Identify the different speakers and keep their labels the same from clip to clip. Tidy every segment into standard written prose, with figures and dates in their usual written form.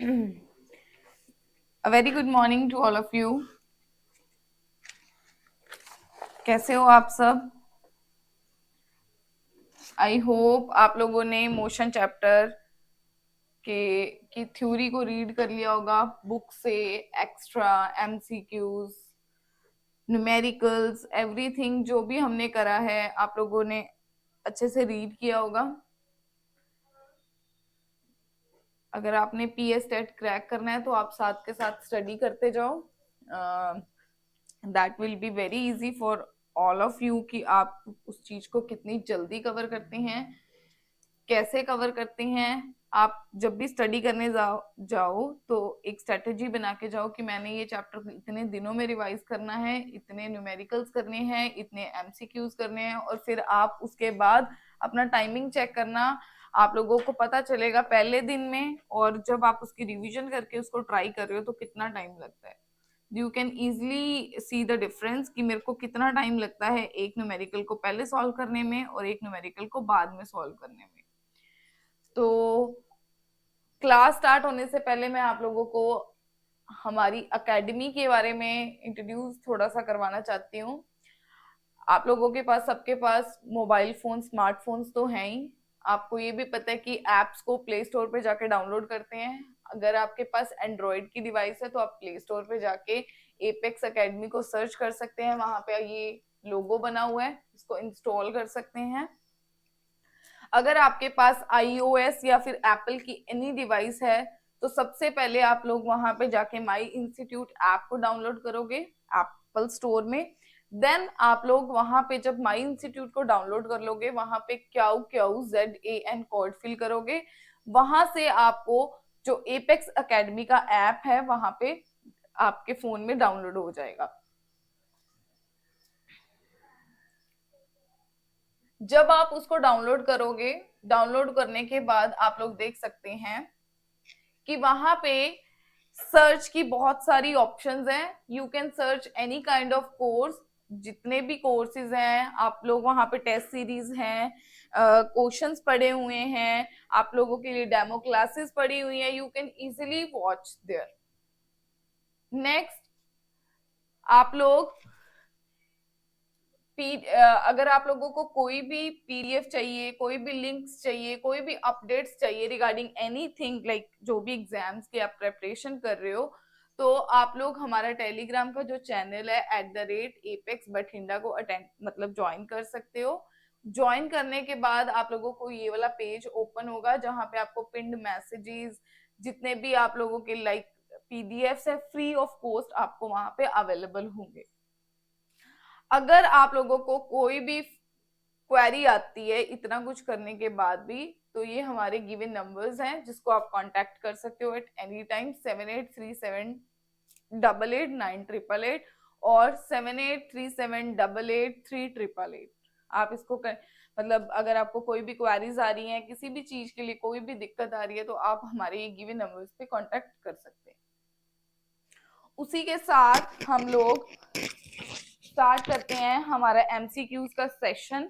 Speaker 1: A very good morning to all of you. कैसे हो आप सब? आई होप आप लोगों ने मोशन चैप्टर के की थ्योरी को रीड कर लिया होगा बुक से, एक्स्ट्रा एमसीक्यूज, न्यूमेरिकल्स, एवरीथिंग जो भी हमने करा है आप लोगों ने अच्छे से रीड किया होगा. अगर आपने पीएस टेट क्रैक करना है तो आप साथ के साथ स्टडी करते जाओ. That will be very easy for all of you कि आप उस चीज को कितनी जल्दी कवर करते हैं, कैसे कवर करते हैं. आप जब भी स्टडी करने जाओ तो एक स्ट्रेटेजी बना के जाओ कि मैंने ये चैप्टर इतने दिनों में रिवाइज करना है, इतने न्यूमेरिकल्स करने हैं, इतने एमसीक्यूज करने हैं, और फिर आप उसके बाद अपना टाइमिंग चेक करना. आप लोगों को पता चलेगा पहले दिन में, और जब आप उसकी रिवीजन करके उसको ट्राई कर रहे हो तो कितना टाइम लगता है. You can easily see the difference कि मेरे को कितना टाइम लगता है एक न्यूमेरिकल को पहले सॉल्व करने में और एक न्यूमेरिकल को बाद में सॉल्व करने में. तो क्लास स्टार्ट होने से पहले मैं आप लोगों को हमारी एकेडमी के बारे में इंट्रोड्यूस थोड़ा सा करवाना चाहती हूँ. आप लोगों के पास, सबके पास मोबाइल फोन, स्मार्टफोन्स तो हैं ही. आपको ये भी पता है कि एप्स को प्ले स्टोर पे जाके डाउनलोड करते हैं. अगर आपके पास एंड्रॉइड की डिवाइस है तो आप प्ले स्टोर पे जाके एपेक्स एकेडमी को सर्च कर सकते हैं. वहां पे ये लोगो बना हुआ है, इसको इंस्टॉल कर सकते हैं. अगर आपके पास iOS या फिर एप्पल की एनी डिवाइस है तो सबसे पहले आप लोग वहां पे जाके माई इंस्टीट्यूट ऐप को डाउनलोड करोगे एप्पल स्टोर में. देन आप लोग वहां पे जब माई इंस्टीट्यूट को डाउनलोड कर लोगे, वहां पे QUZAN कोड फिल करोगे. वहां से आपको जो एपेक्स एकेडमी का ऐप है वहां पे आपके फोन में डाउनलोड हो जाएगा. जब आप उसको डाउनलोड करोगे, डाउनलोड करने के बाद आप लोग देख सकते हैं कि वहां पे सर्च की बहुत सारी ऑप्शंस हैं. You can search any kind of course. जितने भी कोर्सेज हैं आप लोग वहां पे, टेस्ट सीरीज हैं, क्वेश्चंस पड़े हुए हैं, आप लोगों के लिए डेमो क्लासेस पड़ी हुई हैं. You can easily watch there. Next, आप लोग अगर आप लोगों को कोई भी पीडीएफ चाहिए, कोई भी लिंक्स चाहिए, कोई भी अपडेट्स चाहिए रिगार्डिंग एनीथिंग लाइक जो भी एग्जाम्स की आप प्रेपरेशन कर रहे हो, तो आप लोग हमारा टेलीग्राम का जो चैनल है @apex को अटेंड मतलब ज्वाइन कर सकते हो. ज्वाइन करने के बाद आप लोगों को ये वाला पेज ओपन होगा जहां पे आपको पिंड मैसेजेस, जितने भी आप लोगों के लाइक पीडीएफ है, फ्री ऑफ कॉस्ट आपको वहां पे अवेलेबल होंगे. अगर आप लोगों को कोई भी क्वेरी आती है इतना कुछ करने के बाद भी, तो ये हमारे गिवन नंबर्स हैं जिसको आप कांटेक्ट कर सकते हो एट एनी टाइम. 7837889888 और 7837883888. आप इसको मतलब अगर आपको कोई भी क्वेरीज आ रही हैं, किसी भी चीज के लिए कोई भी दिक्कत आ रही है, तो आप हमारे ये गिवन नंबर्स पे कांटेक्ट कर सकते हैं. उसी के साथ हम लोग स्टार्ट करते हैं हमारा एमसीक्यूज का सेशन.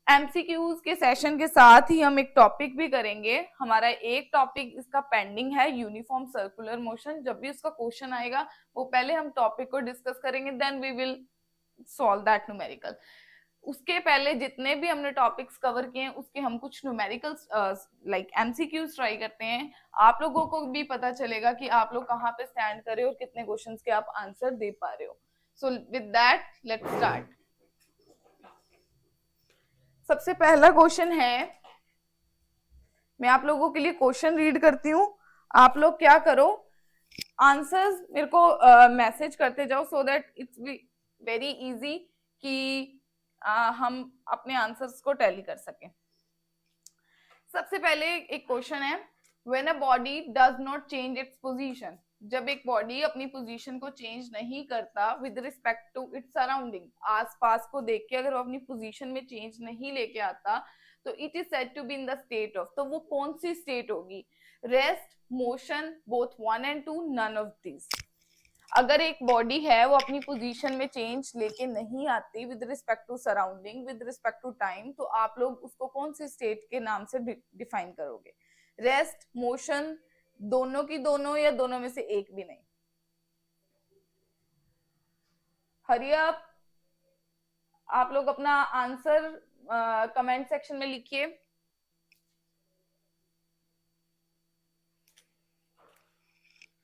Speaker 1: एमसीक्यूज के सेशन के साथ ही हम एक टॉपिक भी करेंगे. हमारा एक टॉपिक इसका पेंडिंग है, यूनिफॉर्म सर्कुलर मोशन. जब भी उसका क्वेश्चन आएगा वो पहले हम टॉपिक को डिस्कस करेंगे, then we will solve that numerical. उसके पहले जितने भी हमने टॉपिक्स कवर किए हैं उसके हम कुछ न्यूमेरिकल्स लाइक एमसीक्यूज ट्राई करते हैं. आप लोगों को भी पता चलेगा कि आप लोग कहाँ पे स्टैंड कर रहे हो और कितने क्वेश्चंस के आप आंसर दे पा रहे हो. So with that let's start. सबसे पहला क्वेश्चन है, मैं आप लोगों के लिए क्वेश्चन रीड करती हूँ. आप लोग क्या करो, आंसर्स मेरे को मैसेज करते जाओ so that it's very easy कि हम अपने आंसर्स को टैली कर सकें. सबसे पहले एक क्वेश्चन है, when a body does not change its position. जब एक बॉडी अपनी पोजीशन को चेंज नहीं करता with respect to its surrounding, आसपास को देख के अगर वो अपनी पोजीशन में चेंज नहीं लेके आता, तो it is said to be in the state of. तो वो कौन सी स्टेट होगी? Rest, motion, both 1 and 2, none of this. अगर एक बॉडी है वो अपनी पोजीशन में चेंज लेके नहीं आती with respect to surrounding, with respect to time, तो आप लोग उसको कौन सी स्टेट के नाम से डिफाइन करोगे? रेस्ट, मोशन, दोनों की दोनों या दोनों में से एक भी नहीं। हरी आप लोग अपना आंसर कमेंट सेक्शन में लिखिए।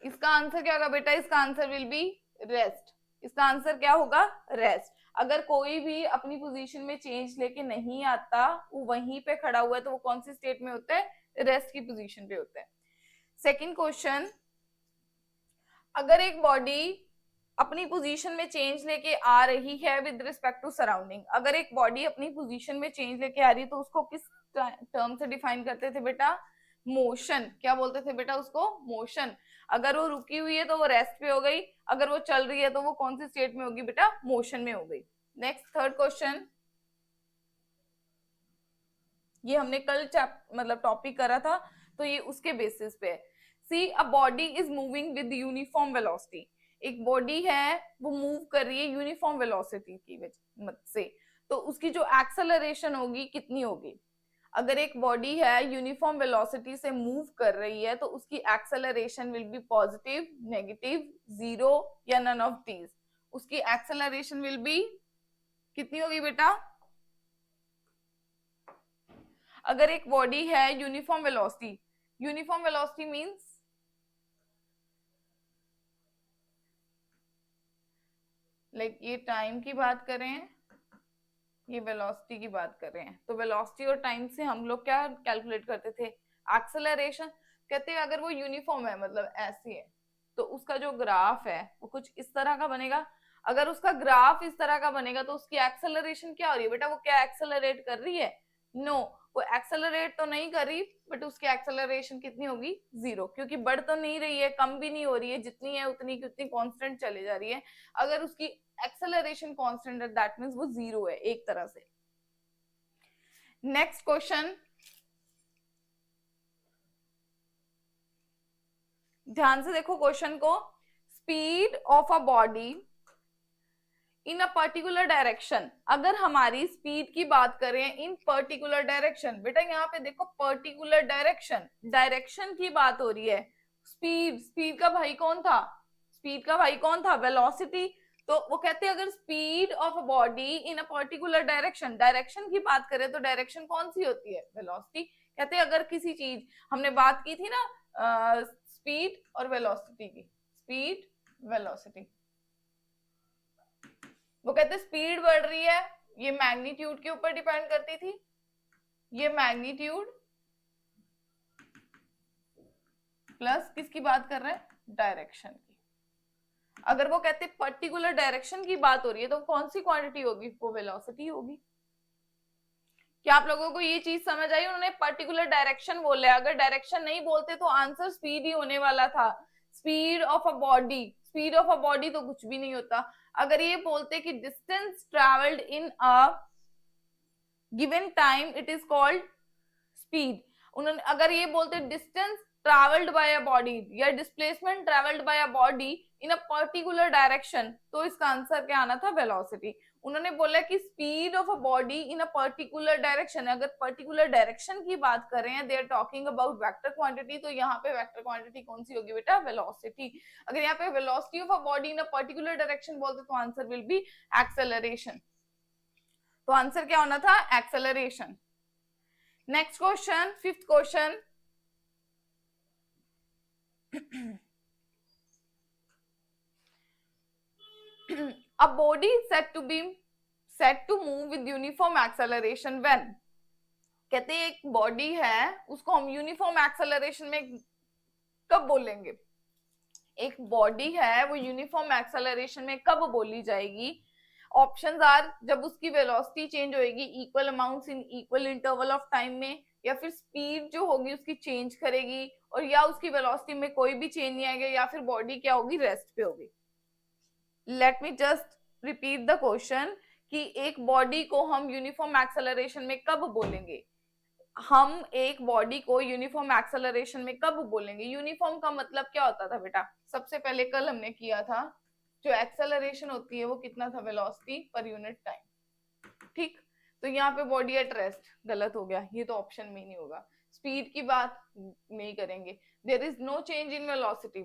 Speaker 1: इसका आंसर क्या होगा बेटा? इसका आंसर विल बी रेस्ट। इसका आंसर क्या होगा? रेस्ट। अगर कोई भी अपनी पोजीशन में चेंज लेके नहीं आता, वो वहीं पे खड़ा हुआ है, तो वो कौन सी स्टेट में होता है? रेस्ट की पोजीशन पे होता है। सेकंड क्वेश्चन, अगर एक बॉडी अपनी पोजीशन में चेंज लेके आ रही है विद रिस्पेक्ट टू सराउंडिंग, अगर एक बॉडी अपनी पोजीशन में चेंज लेके आ रही है तो उसको किस टर्म से डिफाइन करते थे बेटा? मोशन। क्या बोलते थे बेटा उसको? मोशन। अगर वो रुकी हुई है तो वो रेस्ट पे हो गई, अगर वो चल रही है तो वो कौन सी स्टेट में होगी बेटा? मोशन में हो गई। नेक्स्ट थर्ड क्वेश्चन, ये हमने कल मतलब टॉपिक करा था, तो ये उसके बेसिस पे है। C a body is moving with uniform velocity. एक बॉडी है वो मूव कर रही है यूनिफॉर्म वेलोसिटी की मत से, तो उसकी जो एक्सेलरेशन होगी कितनी होगी? अगर एक बॉडी है यूनिफॉर्म वेलोसिटी से मूव कर रही है तो उसकी acceleration will be positive, negative, zero या नन ऑफ दीज। उसकी एक्सेलरेशन विल बी कितनी होगी बेटा? अगर एक बॉडी है uniform velocity, uniform velocity means like ये टाइम की बात करें, ये वेलोसिटी की बात कर रहे हैं, तो वेलोसिटी और टाइम से हम लोग क्या कैलकुलेट करते थे? एक्सेलरेशन। कहते हैं अगर वो यूनिफॉर्म है, मतलब ऐसी है, तो उसका जो ग्राफ है वो कुछ इस तरह का बनेगा। अगर उसका ग्राफ इस तरह का बनेगा तो उसकी एक्सेलरेशन क्या हो रही है बेटा? वो क्या एक्सेलरेट कर रही है? नो, वो एक्सेलरेट तो नहीं कर रही, बट उसकी एक्सेलरेशन कितनी होगी? जीरो, क्योंकि बढ़ तो नहीं रही है, कम भी नहीं हो रही है, जितनी है उतनी की उतनी कांस्टेंट चली जा रही है। अगर उसकी एक्सेलरेशन कांस्टेंट है, दैट मींस वो जीरो है एक तरह से। नेक्स्ट क्वेश्चन, ध्यान से देखो क्वेश्चन को। Speed of a body in a particular direction. अगर हमारी स्पीड की बात करें इन पर्टिकुलर डायरेक्शन, बेटा यहाँ पे देखो पर्टिकुलर डायरेक्शन, डायरेक्शन की बात हो रही है। स्पीड, स्पीड का भाई कौन था? स्पीड का भाई कौन था? वेलोसिटी। तो वो कहते हैं अगर speed of a body in a particular direction, direction की बात करें तो डायरेक्शन कौन सी होती है? वेलोसिटी। कहते हैं अगर किसी चीज, हमने बात की थी ना स्पीड और वेलोसिटी की, स्पीड वेलोसिटी, वो कहते स्पीड बढ़ रही है, ये मैग्नीट्यूड के ऊपर डिपेंड करती थी, ये मैग्नीट्यूड प्लस किसकी बात कर रहे हैं? डायरेक्शन की। अगर वो कहते पर्टिकुलर डायरेक्शन की बात हो रही है तो कौन सी क्वांटिटी होगी? वो वेलोसिटी होगी। क्या आप लोगों को ये चीज समझ आई? उन्होंने पर्टिकुलर डायरेक्शन बोला, अगर डायरेक्शन नहीं बोलते तो आंसर स्पीड ही होने वाला था। Speed of a body, speed of a body तो कुछ भी नहीं होता। अगर ये बोलते कि distance travelled in a given time it is called speed. उन्होंने अगर ये बोलते distance travelled by a body या displacement travelled by a body in a particular direction, तो इसका आंसर क्या आना था? वेलोसिटी। उन्होंने बोला कि speed of a body in a particular direction, अगर पर्टिकुलर डायरेक्शन की बात कर रहे हैं, they are talking about vector quantity, तो यहाँ पे वेक्टर क्वांटिटी कौन सी होगी बेटा? वेलोसिटी। अगर यहाँ पे velocity of a body in a particular direction बोलते तो आंसर विल बी एक्सेलरेशन। तो आंसर क्या होना था? Acceleration. Next question, fifth question, a body is said to move with uniform acceleration when। कहते हैं एक बॉडी है उसको हम यूनिफॉर्म एक्सेलरेशन में कब बोलेंगे? एक बॉडी है वो यूनिफॉर्म एक्सेलरेशन में कब बोली जाएगी? ऑप्शंस आर, जब उसकी वेलोसिटी चेंज होएगी equal amounts in equal interval of time में, या फिर स्पीड जो होगी उसकी चेंज करेगी, और या उसकी वेलोसिटी में कोई भी चेंज नहीं आएगा, या फिर बॉडी क्या होगी? रेस्ट पे होगी। Let me just repeat the question कि एक बॉडी को हम यूनिफॉर्म एक्सेलरेशन में कब बोलेंगे? हम एक बॉडी को यूनिफॉर्म एक्सेलरेशन में कब बोलेंगे? यूनिफॉर्म का मतलब क्या होता था बेटा? सबसे पहले कल हमने किया था, जो एक्सेलरेशन होती है वो कितना था? Velocity per unit time. ठीक, तो यहाँ पे बॉडी एट रेस्ट गलत हो गया, ये तो ऑप्शन में ही नहीं होगा। स्पीड की बात नहीं करेंगे। There is no change in velocity,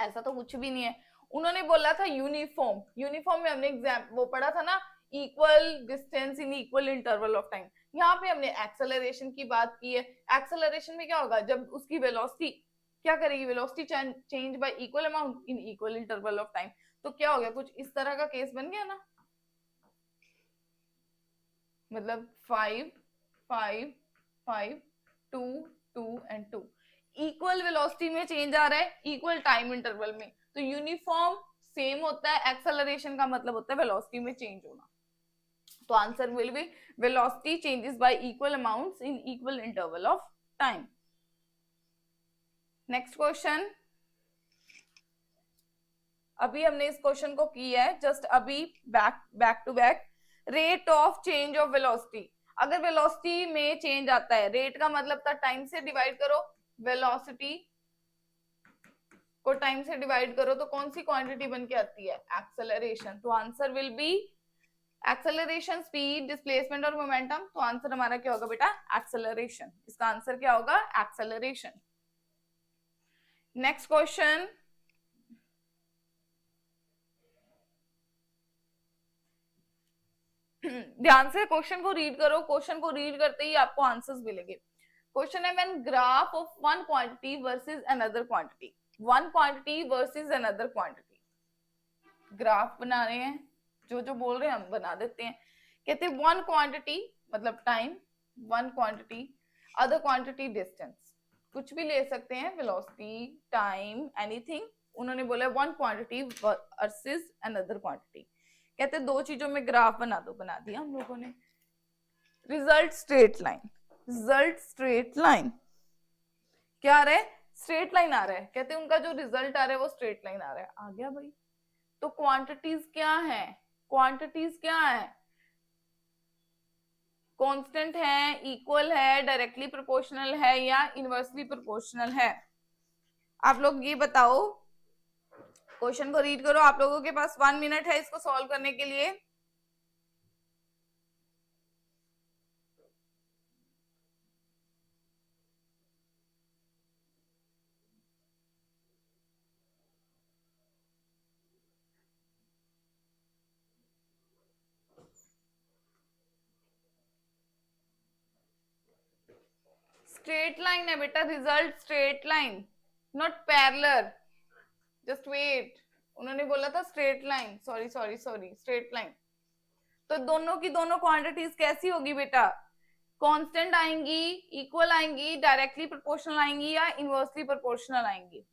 Speaker 1: ऐसा तो कुछ भी नहीं है। उन्होंने बोला था यूनिफॉर्म, यूनिफॉर्म में हमने एग्जाम वो पढ़ा था ना, equal distance in equal interval of time. यहाँ पे हमने एक्सेलरेशन की बात की है। एक्सेलरेशन में क्या होगा, जब उसकी वेलोसिटी क्या करेगी, velocity change y equal amount in equal interval of time. तो क्या हो गया, कुछ इस तरह का केस बन गया ना, मतलब 5 5 5 2 2 एंड 2 इक्वल वेलोसिटी में चेंज आ रहा है इक्वल टाइम इंटरवल में। तो यूनिफॉर्म सेम होता है, एक्सेलरेशन का मतलब होता है वेलोसिटी में चेंज होना। तो answer will be velocity changes by equal amounts in equal interval of time. Next question, अभी हमने इस क्वेश्चन को किया है जस्ट अभी, back to back. Rate of change of velocity, अगर वेलोसिटी में चेंज आता है, रेट का मतलब था टाइम से डिवाइड करो, वेलोसिटी को टाइम से डिवाइड करो तो कौन सी क्वांटिटी बन के आती है, एक्सेलरेशन। तो answer will B acceleration, speed, displacement और मोमेंटम। तो आंसर हमारा क्या होगा बेटा, एक्सेलरेशन। इसका आंसर क्या होगा, एक्सेलरेशन। नेक्स्ट क्वेश्चन, ध्यान से क्वेश्चन को रीड करो, क्वेश्चन को रीड करते ही आपको आंसर्स मिलेंगे। क्वेश्चन है when graph of one quantity versus another quantity, one quantity versus another quantity, graph बना रहे हैं, जो जो बोल रहे हैं हम बना देते हैं। कहते हैं वन क्वांटिटी मतलब time, one quantity, other quantity distance, कुछ भी ले सकते हैं, वेलोसिटी, टाइम, एनीथिंग। उन्होंने बोला one quantity versus another quantity. कहते दो चीजों में ग्राफ बना दो, बना दिया हम लोगों ने। Result straight line, result straight line, क्या आ रहा है, स्ट्रेट लाइन आ रहा है। कहते हैं उनका जो रिजल्ट आ रहा है वो स्ट्रेट लाइन आ रहा है। आ गया भाई। तो क्वांटिटीज क्या है, क्वांटिटीज क्या है, कांस्टेंट है, इक्वल है, डायरेक्टली प्रोपोर्शनल है या इनवर्सली प्रोपोर्शनल है। आप लोग ये बताओ, क्वेश्चन को रीड करो। आप लोगों के पास 1 मिनट है इसको सॉल्व करने के लिए। स्ट्रेट लाइन है बेटा, result straight line, not parallel. Just wait, उन्होंने बोला था straight line, sorry sorry sorry, straight line. तो दोनों की दोनों क्वांटिटीज कैसी होगी बेटा, कांस्टेंट आएंगी, इक्वल आएंगी, डायरेक्टली प्रोपोर्शनल आएंगी या इनवर्सली प्रोपोर्शनल आएंगी।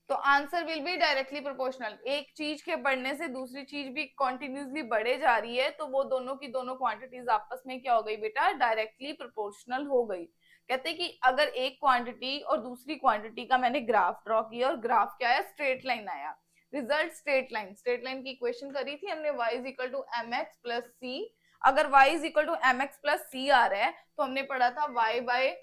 Speaker 1: तो answer will be directly proportional. एक चीज के बढ़ने से दूसरी चीज भी कंटिन्यूसली बढ़े जा रही है, तो वो दोनों की दोनों क्वांटिटीज आपस में क्या हो गई बेटा, डायरेक्टली प्रोपोर्शनल हो गई। कहते हैं कि अगर एक क्वांटिटी और दूसरी क्वांटिटी का मैंने ग्राफ ड्रॉ किया और ग्राफ क्या आया, स्ट्रेट लाइन आया, result straight line. Straight line की इक्वेशन करी थी हमने, y is equal to mx plus c। अगर y is equal to mx plus c आ रहा है तो हमने पढ़ा था y बाय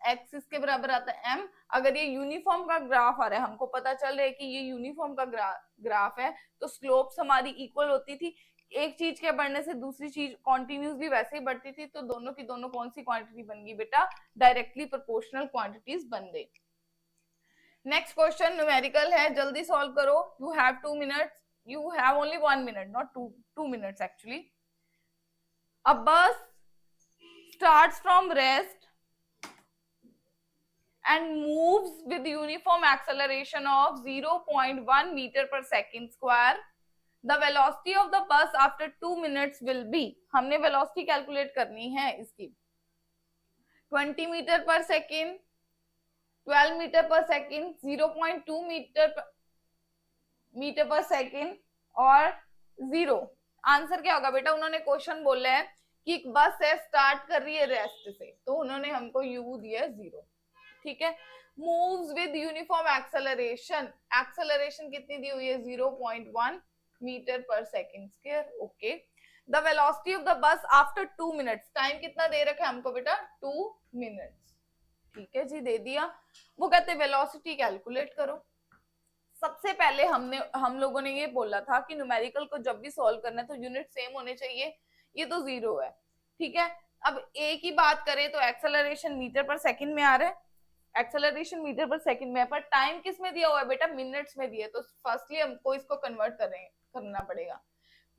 Speaker 1: x इसके बराबर आता है m। अगर ये यूनिफॉर्म का ग्राफ आ रहा है, हमको पता चल रहा है कि ये यूनिफॉर्म का ग्राफ है, तो स्लोप्स हमारी इक्वल होती थी। एक चीज के बढ़ने से दूसरी चीज कॉन्टिन्यूसली वैसे ही बढ़ती थी, तो दोनों की दोनों कौन सी क्वांटिटी बन गई बेटा, डायरेक्टली प्रोपोर्शनल क्वांटिटीज बन गई। नेक्स्ट क्वेश्चन न्यूमेरिकल है, जल्दी सॉल्व करो। You have 2 minutes, you have only 1 minute, not 2 minutes actually. A bus starts from rest and moves with uniform acceleration of 0.1 meter per second square. The velocity of the bus after 2 minutes will be, हमने velocity calculate करनी है इसकी, 20 metre per second, 12 metre per second, 0.2 metre per second और 0। Answer क्या होगा बेटा, उन्होंने question बोला है कि एक बस है स्टार्ट कर रही है रेस्ट से, तो उन्होंने हमको u दिया है 0, ठीक है। Moves with uniform acceleration, acceleration कितनी दी हुई है, 0.1 metre per second square, okay. The velocity of the bus after 2 minutes, time कितना दे रखा है हमको बेटा, 2 मिनट्स, ठीक है जी, दे दिया। वो कहते हैं वेलोसिटी कैलकुलेट करो। सबसे पहले हम लोगों ने ये बोला था कि न्यूमेरिकल को जब भी सॉल्व करना है तो यूनिट सेम होने चाहिए, ये तो 0 है, ठीक है। अब ए की बात करें तो एक्सेलरेशन मीटर पर सेकंड में आ रहा है, एक्सेलरेशन मीटर पर सेकंड में है, पर टाइम किस में दिया हुआ है बेटा, मिनट्स में दिया है। तो फर्स्टली हमको इसको कन्वर्ट करना पड़ेगा।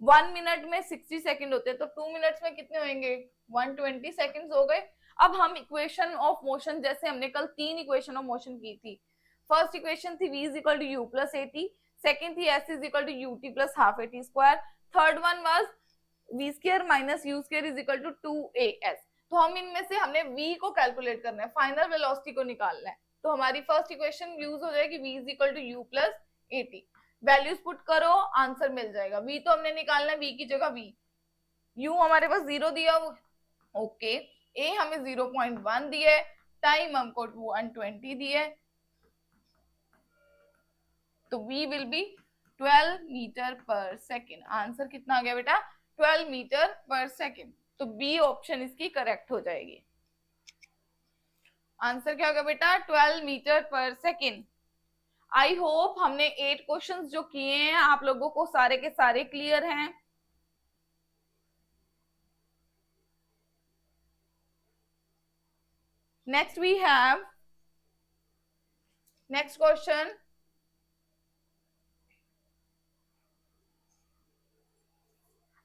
Speaker 1: 1 मिनट में 60 सेकंड होते हैं, तो 2 मिनट्स में कितने होंगे, 120 सेकंड्स हो गए। अब हम इक्वेशन ऑफ मोशन, जैसे हमने कल 3 इक्वेशन ऑफ मोशन की थी। फर्स्ट इक्वेशन थी v is equal to u plus a t, second थी s is equal to u t plus half A T square, third one was v square minus u square is equal to 2as। तो हम इनमें से हमने v को calculate करना है, final velocity को निकालना है। तो हमारी फर्स्ट इक्वेशन यूज हो जाएगी v is equal to u plus a t, values put करो आंसर मिल जाएगा। v तो हमने निकालना है, v की जगह v, u हमारे पास 0 दिया ओके, a हमें 0.1 दिया है, टाइम हमको 120 दिया है, तो v will be 12 metre per second. Answer कितना आ गया बेटा, 12 मीटर पर सेकेंड। तो बी ऑप्शन इसकी करेक्ट हो जाएगी। आंसर क्या होगा बेटा, 12 metre per second. I hope हमने 8 क्वेश्चंस जो किए हैं आप लोगों को सारे के सारे क्लियर हैं। Next we have next question,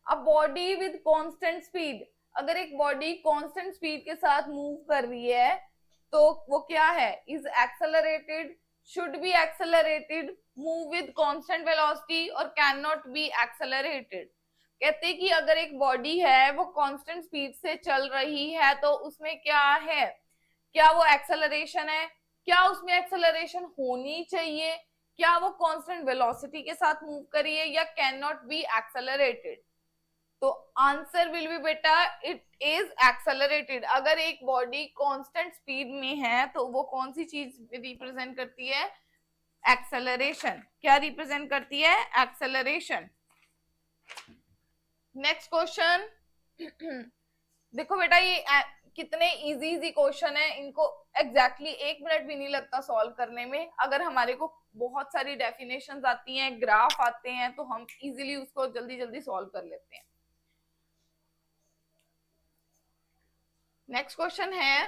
Speaker 1: a body with constant speed. अगर एक बॉडी कांस्टेंट स्पीड के साथ मूव कर रही है तो वो क्या है, is accelerated, should be accelerated, move with constant velocity और कैन नॉट बी एक्सेलरेटेड। कहते हैं कि अगर एक बॉडी है वो कांस्टेंट स्पीड से चल रही है तो उसमें क्या है, क्या वो एक्सेलरेशन है, क्या उसमें एक्सेलरेशन होनी चाहिए, क्या वो कांस्टेंट वेलोसिटी के साथ मूव कर रही है, या कैन नॉट बी एक्सेलरेटेड। तो आंसर विल बी बेटा इट इज एक्सेलरेटेड। अगर एक बॉडी कांस्टेंट स्पीड में है तो वो कौन सी चीज रिप्रेजेंट करती है, एक्सेलरेशन। क्या रिप्रेजेंट करती है, एक्सेलरेशन। नेक्स्ट क्वेश्चन देखो बेटा, ये कितने इजी इजी क्वेश्चन है, इनको एग्जैक्टली 1 मिनट भी नहीं लगता सॉल्व करने में। अगर हमारे को बहुत सारी डेफिनेशंस आती हैं, ग्राफ आते हैं, तो हम इजीली उसको जल्दी जल्दी सॉल्व कर लेते हैं। नेक्स्ट क्वेश्चन है,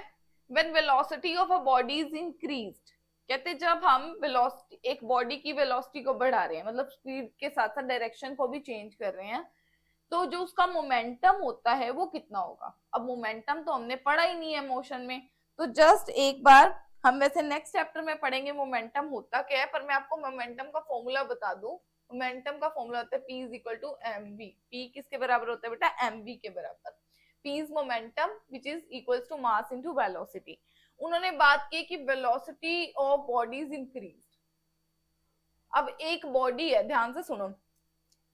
Speaker 1: when velocity of a body is increased. कहते जब हम वेलोसिटी, एक बॉडी की वेलोसिटी को बढ़ा रहे हैं, मतलब स्पीड के साथ साथ डायरेक्शन को भी चेंज कर रहे हैं, तो जो उसका मोमेंटम होता है वो कितना होगा। अब मोमेंटम तो हमने पढ़ा ही नहीं है मोशन में, तो जस्ट एक बार हम वैसे नेक्स्ट चैप्टर में पढ़ेंगे मोमेंटम होता क्या है, पर मैं आपको मोमेंटम का फॉर्मूला बता दूं। मोमेंटम का फॉर्मूला होता है P is equal to m v. P किसके बराबर होता है बेटा, एम वी के बराबर। P is momentum which is equals to mass into velocity। उन्होंने बात की कि velocity of body is increased। अब एक बॉडी है, ध्यान से सुनो,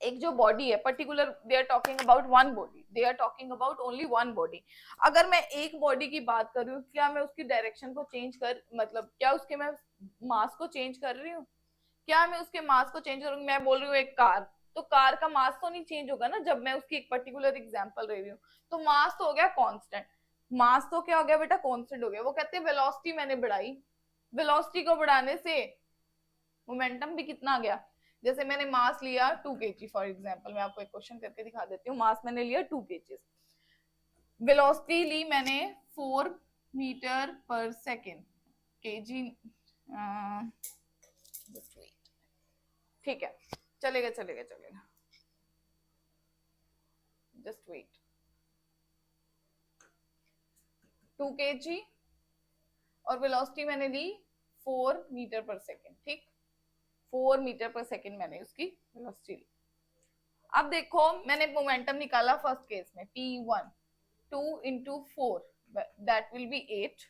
Speaker 1: एक जो बॉडी है particular, they are talking about one body, they are talking about only one body. अगर मैं एक बॉडी की बात कर रही हूँ, क्या मैं उसकी डायरेक्शन को चेंज कर, मतलब क्या उसके मैं मास को चेंज कर रही हूँ, क्या मैं उसके मास को चेंज करूंगी। मैं बोल रही हूँ एक कार, तो कार का मास तो नहीं चेंज होगा ना, जब मैं उसकी एक पर्टिकुलर एग्जांपल ले रही हूँ। तो मास तो हो गया कांस्टेंट, मास तो क्या हो गया बेटा, कांस्टेंट हो गया। वो कहते हैं वेलोसिटी मैंने बढ़ाई, वेलोसिटी को बढ़ाने से मोमेंटम भी कितना आ गया। जैसे मैंने मास लिया 2 kg फॉर एग्जांपल, मैं आपको एक क्वेश्चन करके दिखा देती हूँ। मास मैंने लिया 2 kg, वेलोसिटी ली मैंने 4 मीटर पर सेकेंड, केजी, ठीक है, चलेगा चलेगा चलेगा, जस्ट वेट। 2 kg और वेलोसिटी मैंने ली 4 मीटर पर सेकेंड, ठीक, 4 मीटर पर सेकेंड मैंने उसकी वेलोसिटी ली। अब देखो मैंने मोमेंटम निकाला फर्स्ट केस में, P1 2 into 4 that will be 8।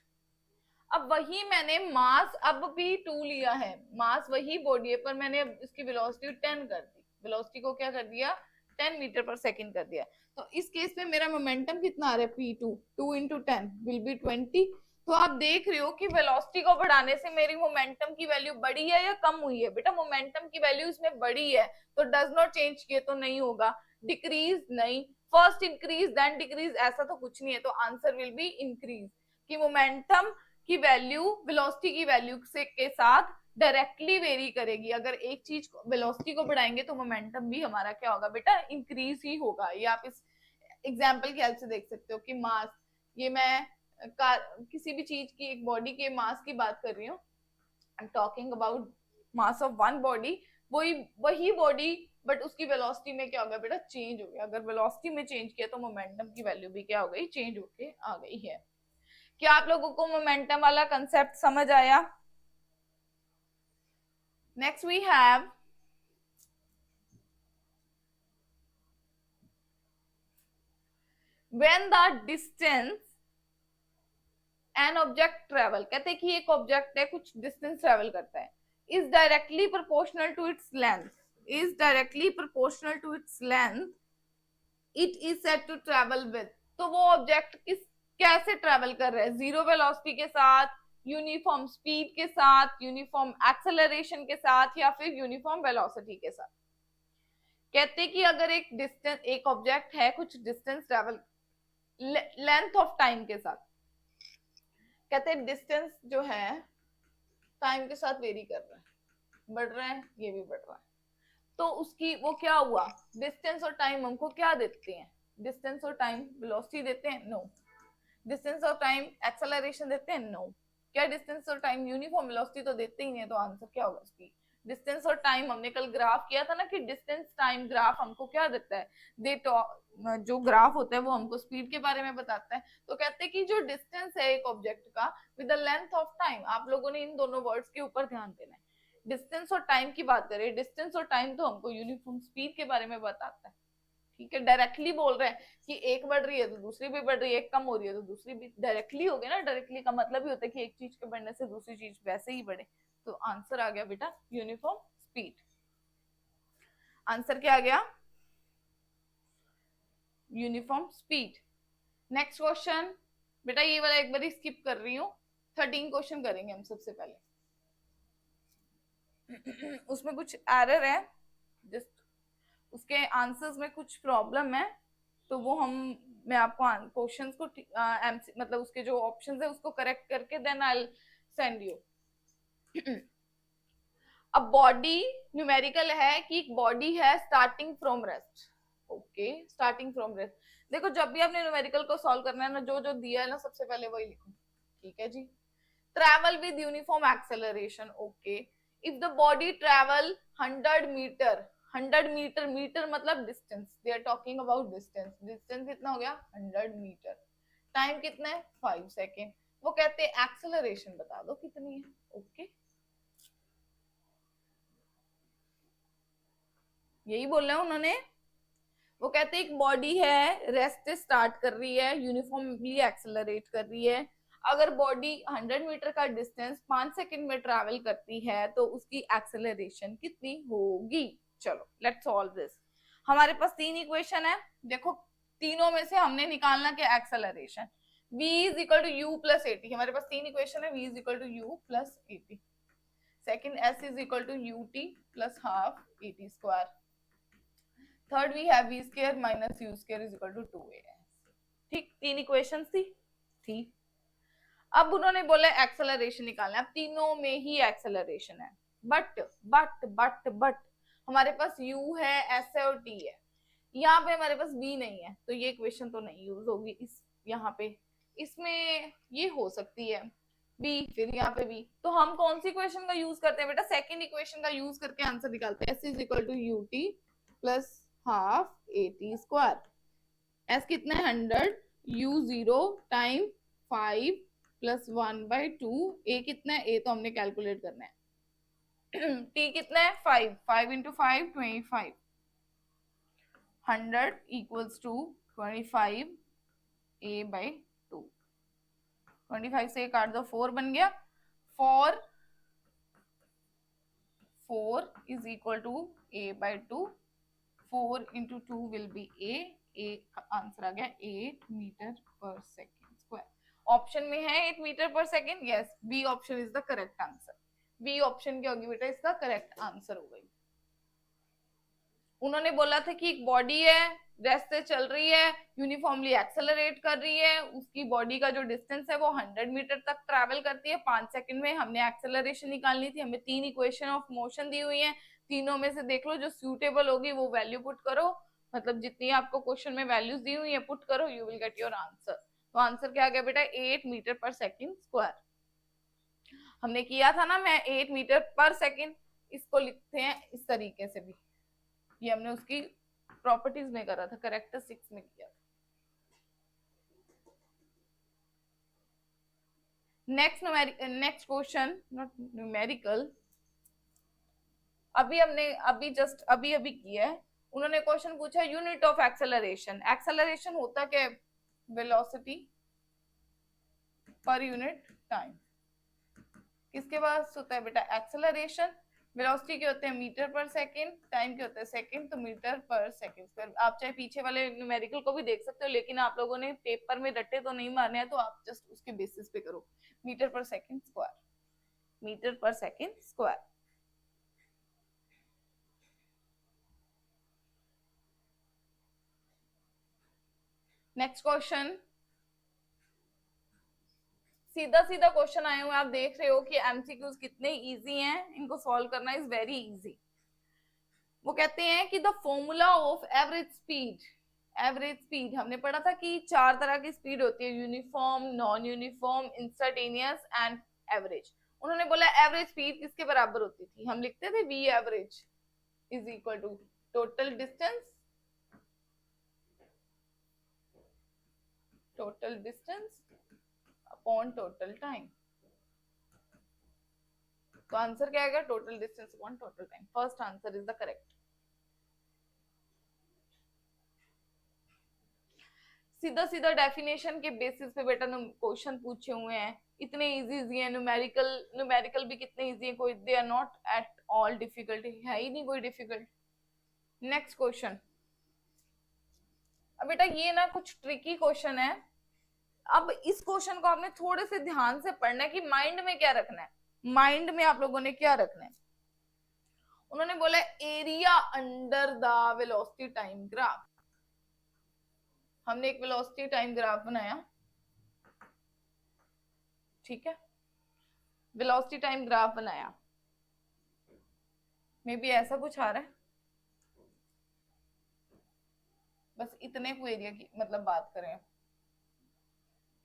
Speaker 1: अब वही मैंने मास अब भी 2 लिया है, मास वही बॉडी है, पर मैंने इसकी वेलोसिटी 10 कर दी, वेलोसिटी को क्या कर दिया, 10 मीटर पर सेकेंड कर दिया। तो इस केस में मेरा मोमेंटम कितना आ रहा है, P2 2 into 10 will be 20। तो आप देख रहे हो कि वेलोसिटी को बढ़ाने से मेरी मोमेंटम की वैल्यू बढ़ी है या कम हुई है। बेटा मोमेंटम की वैल्यू इसमें बढ़ी है, तो डज नॉट चेंज किए तो नहीं होगा, डिक्रीज नहीं, फर्स्ट इंक्रीज देन डिक्रीज, ऐसा तो कुछ नहीं है। तो आंसर विल बी इंक्रीज, कि मोमेंटम की वैल्यू वेलोसिटी की वैल्यू से के साथ डायरेक्टली वेरी करेगी। अगर एक चीज वेलोसिटी को बढ़ाएंगे तो मोमेंटम भी हमारा क्या होगा बेटा, इंक्रीज ही होगा। ये आप इस एग्जाम्पल की हेल्प से देख सकते हो कि मास, ये मैं किसी भी चीज की, एक बॉडी के मास की बात कर रही हूँ, I am talking about mass of one body, वही वही बॉडी, बट उसकी वेलोसिटी में क्या हो गया बेटा, चेंज हो गया। अगर वेलोसिटी में चेंज किया तो मोमेंटम की वैल्यू भी क्या हो गई, चेंज होके आ गई है। क्या आप लोगों को मोमेंटम वाला कंसेप्ट समझ आया? Next we have when the distance an object travel, कहते हैं कि एक ऑब्जेक्ट है कुछ डिस्टेंस ट्रेवल करता है, is directly proportional to its length, is directly proportional to its length, it is said to travel with। तो वो ऑब्जेक्ट कैसे ट्रेवल कर रहा है, जीरो वेलोसिटी के साथ, यूनिफॉर्म स्पीड के साथ, यूनिफॉर्म एक्सेलरेशन के साथ, या फिर यूनिफॉर्म वेलोसिटी के साथ। कहते हैं कि अगर एक डिस्टेंस, एक ऑब्जेक्ट है कुछ distance travel length of time के साथ, कहते हैं डिस्टेंस जो है टाइम के साथ वेरी कर रहा है, बढ़ रहा है, ये भी बढ़ रहा है, तो उसकी वो क्या हुआ, डिस्टेंस और टाइम हमको क्या देते हैं, डिस्टेंस और टाइम वेलोसिटी देते हैं, नो। डिस्टेंस और टाइम एक्सेलरेशन देते हैं, नो। क्या डिस्टेंस और टाइम यूनिफॉर्म वेलोसिटी तो देते ही नहीं है, तो आंसर क्या होगा स्पीड। डिस्टेंस और टाइम, हमने कल ग्राफ किया था ना कि डिस्टेंस टाइम ग्राफ हमको क्या देता है, जो ग्राफ होता है वो हमको स्पीड के बारे में बताता है। तो कहते हैं कि जो डिस्टेंस है एक ऑब्जेक्ट का with the length of time, आप लोगों ने इन दोनों वर्ड्स के ऊपर ध्यान देना है। डिस्टेंस और टाइम की बात करें, डिस्टेंस और टाइम तो हमको यूनिफॉर्म स्पीड के बारे में बताता है, ठीक है। डायरेक्टली बोल रहे हैं कि एक बढ़ रही है तो दूसरी भी बढ़ रही है, एक कम हो रही है तो दूसरी भी, डायरेक्टली हो गया ना। डायरेक्टली का मतलब ही होता है कि एक चीज के बढ़ने से दूसरी चीज वैसे ही बढ़े। तो आंसर आ गया बेटा यूनिफॉर्म स्पीड। आंसर क्या आ गया, यूनिफॉर्म स्पीड। नेक्स्ट क्वेश्चन बेटा, ये वाला एक बार स्किप कर रही हूँ, 13 क्वेश्चन करेंगे हम सबसे पहले। उसमें कुछ एरर है, जस्ट उसके आंसर्स में कुछ प्रॉब्लम है, तो वो मैं आपको क्वेश्चंस को मतलब उसके जो ऑप्शंस है उसको करेक्ट करके then I will send you. अब बॉडी न्यूमेरिकल है कि एक बॉडी है starting from rest, okay, starting from rest. देखो जब भी आपने न्यूमेरिकल को सॉल्व करना है ना, जो जो दिया है ना सबसे पहले वही लिखो, ठीक है जी। Travel with uniform acceleration, okay. If the body travel 100 metre, 100 metre, metre मतलब distance, they are talking about distance, distance कितना हो गया 100 मीटर, टाइम कितना है 5 सेकेंड। वो कहते हैं एक्सेलरेशन बता दो कितनी है, ओके। यही बोल रहे हैं उन्होंने। वो कहते हैं एक बॉडी है, रेस्ट स्टार्ट कर रही है, यूनिफॉर्मली एक्सेलरेट कर रही है। अगर बॉडी 100 मीटर का डिस्टेंस 5 सेकंड में ट्रैवल करती है तो उसकी एक्सेलरेशन कितनी होगी। चलो लेट्स सॉल्व दिस। हमारे पास 3 इक्वेशन है, देखो तीनों में से हमने निकालना क्या, acceleration. v is equal to u plus a t, हमारे पास 3 इक्वेशन है, v is equal to u plus a t. Second s is equal to u t plus half A T square. Third we have v square minus u square is equal to 2as। ठीक, 3 equations थी। अब उन्होंने बोला acceleration निकालना है, अब तीनों में ही एक्सेलरेशन है, बट हमारे पास u है, s है और t है, यहाँ पे हमारे पास v नहीं है, तो ये इक्वेशन तो नहीं यूज होगी इस यहाँ पे। इसमें ये हो सकती है b, फिर यहाँ पे v, तो हम कौन सी इक्वेशन का यूज करते हैं बेटा, सेकंड इक्वेशन का यूज करके आंसर निकालते हैं। s is equal to u t plus half A T square. s कितना है 100, u 0 टाइम 5 प्लस 1/2, a कितना है, a तो हमने कैलकुलेट करना है। t कितना है 5, 5 into 5 25, 100 equals to 25 a/2। 25 से काट दो, 4 बन गया, 4 is equal to a/2, 4 into 2 will be a का आंसर आ गया 8 meter per second square. Option में है 8 meter per second, yes, B option is the correct answer. B option क्या होगी बेटा, इसका करेक्ट आंसर हो गई। उन्होंने बोला था कि एक बॉडी है, रेस्ट से चल रही है, यूनिफॉर्मली एक्सेलरेट कर रही है, उसकी बॉडी का जो डिस्टेंस है वो 100 मीटर तक ट्रैवल करती है 5 सेकंड में। हमने एक्सेलरेशन निकालनी थी, हमें 3 इक्वेशन ऑफ मोशन दी हुई है, तीनों में से देख लो जो सूटेबल होगी वो वैल्यू पुट करो, मतलब जितनी आपको क्वेश्चन में वैल्यूज दी हुई है पुट करो, you will get your answer. तो आंसर क्या आ गया बेटा, 8 मीटर पर सेकेंड स्क्वायर। हमने किया था ना, मैं 8 मीटर पर सेकेंड, इसको लिखते हैं इस तरीके से भी, ये हमने उसकी प्रॉपर्टीज में करा था, कैरेक्टरिस्टिक्स में किया था। नेक्स्ट क्वेश्चन, नॉट न्यूमेरिकल, अभी जस्ट अभी किया है। उन्होंने क्वेश्चन पूछा यूनिट ऑफ एक्सेलरेशन। एक्सेलरेशन होता क्या है, वेलोसिटी पर यूनिट टाइम। किसके पास होता है बेटा एक्सेलरेशन, वेलोसिटी के होते हैं मीटर पर सेकंड, टाइम के होते हैं सेकंड, तो मीटर पर सेकंड। आप चाहे पीछे वाले न्यूमेरिकल को भी देख सकते हो, लेकिन आप लोगों ने पेपर में रट्टे तो नहीं मारने हैं, तो आप जस्ट उसके बेसिस पे करो, मीटर पर सेकंड स्क्वायर, मीटर पर सेकंड स्क्वायर। नेक्स्ट क्वेश्चन, सीधा सीधा क्वेश्चन आए हुए, आप देख रहे हो कि एमसीक्यूज कितने इजी हैं, इनको सॉल्व करना इज वेरी इजी। वो कहते हैं कि the formula of average speed, average speed हमने पढ़ा था कि 4 तरह की स्पीड होती है, uniform, non uniform, instantaneous and average. उन्होंने बोला एवरेज स्पीड किसके बराबर होती थी, हम लिखते थे v average is equal to total distance, total distance upon total time. तो आंसर क्या आएगा, total distance upon total time. First answer is the correct. सीधा सीधा डेफिनेशन के बेसिस पे बेटा क्वेश्चन पूछे हुए हैं, इतने इजी इजी है। न्यूमेरिकल भी कितने इजी है, कोई they are not at all difficult, है ही नहीं कोई डिफिकल्ट। नेक्स्ट क्वेश्चन, अब बेटा ये ना कुछ ट्रिकी क्वेश्चन है। अब इस क्वेश्चन को आपने थोड़े से ध्यान से पढ़ना है कि माइंड में क्या रखना है, माइंड में आप लोगों ने क्या रखना है। उन्होंने बोला area under the velocity time graph. हमने एक वेलोसिटी टाइम ग्राफ बनाया, ठीक है, वेलोसिटी टाइम ग्राफ बनाया, मे बी ऐसा कुछ आ रहा है। बस इतने को एरिया की मतलब बात करें,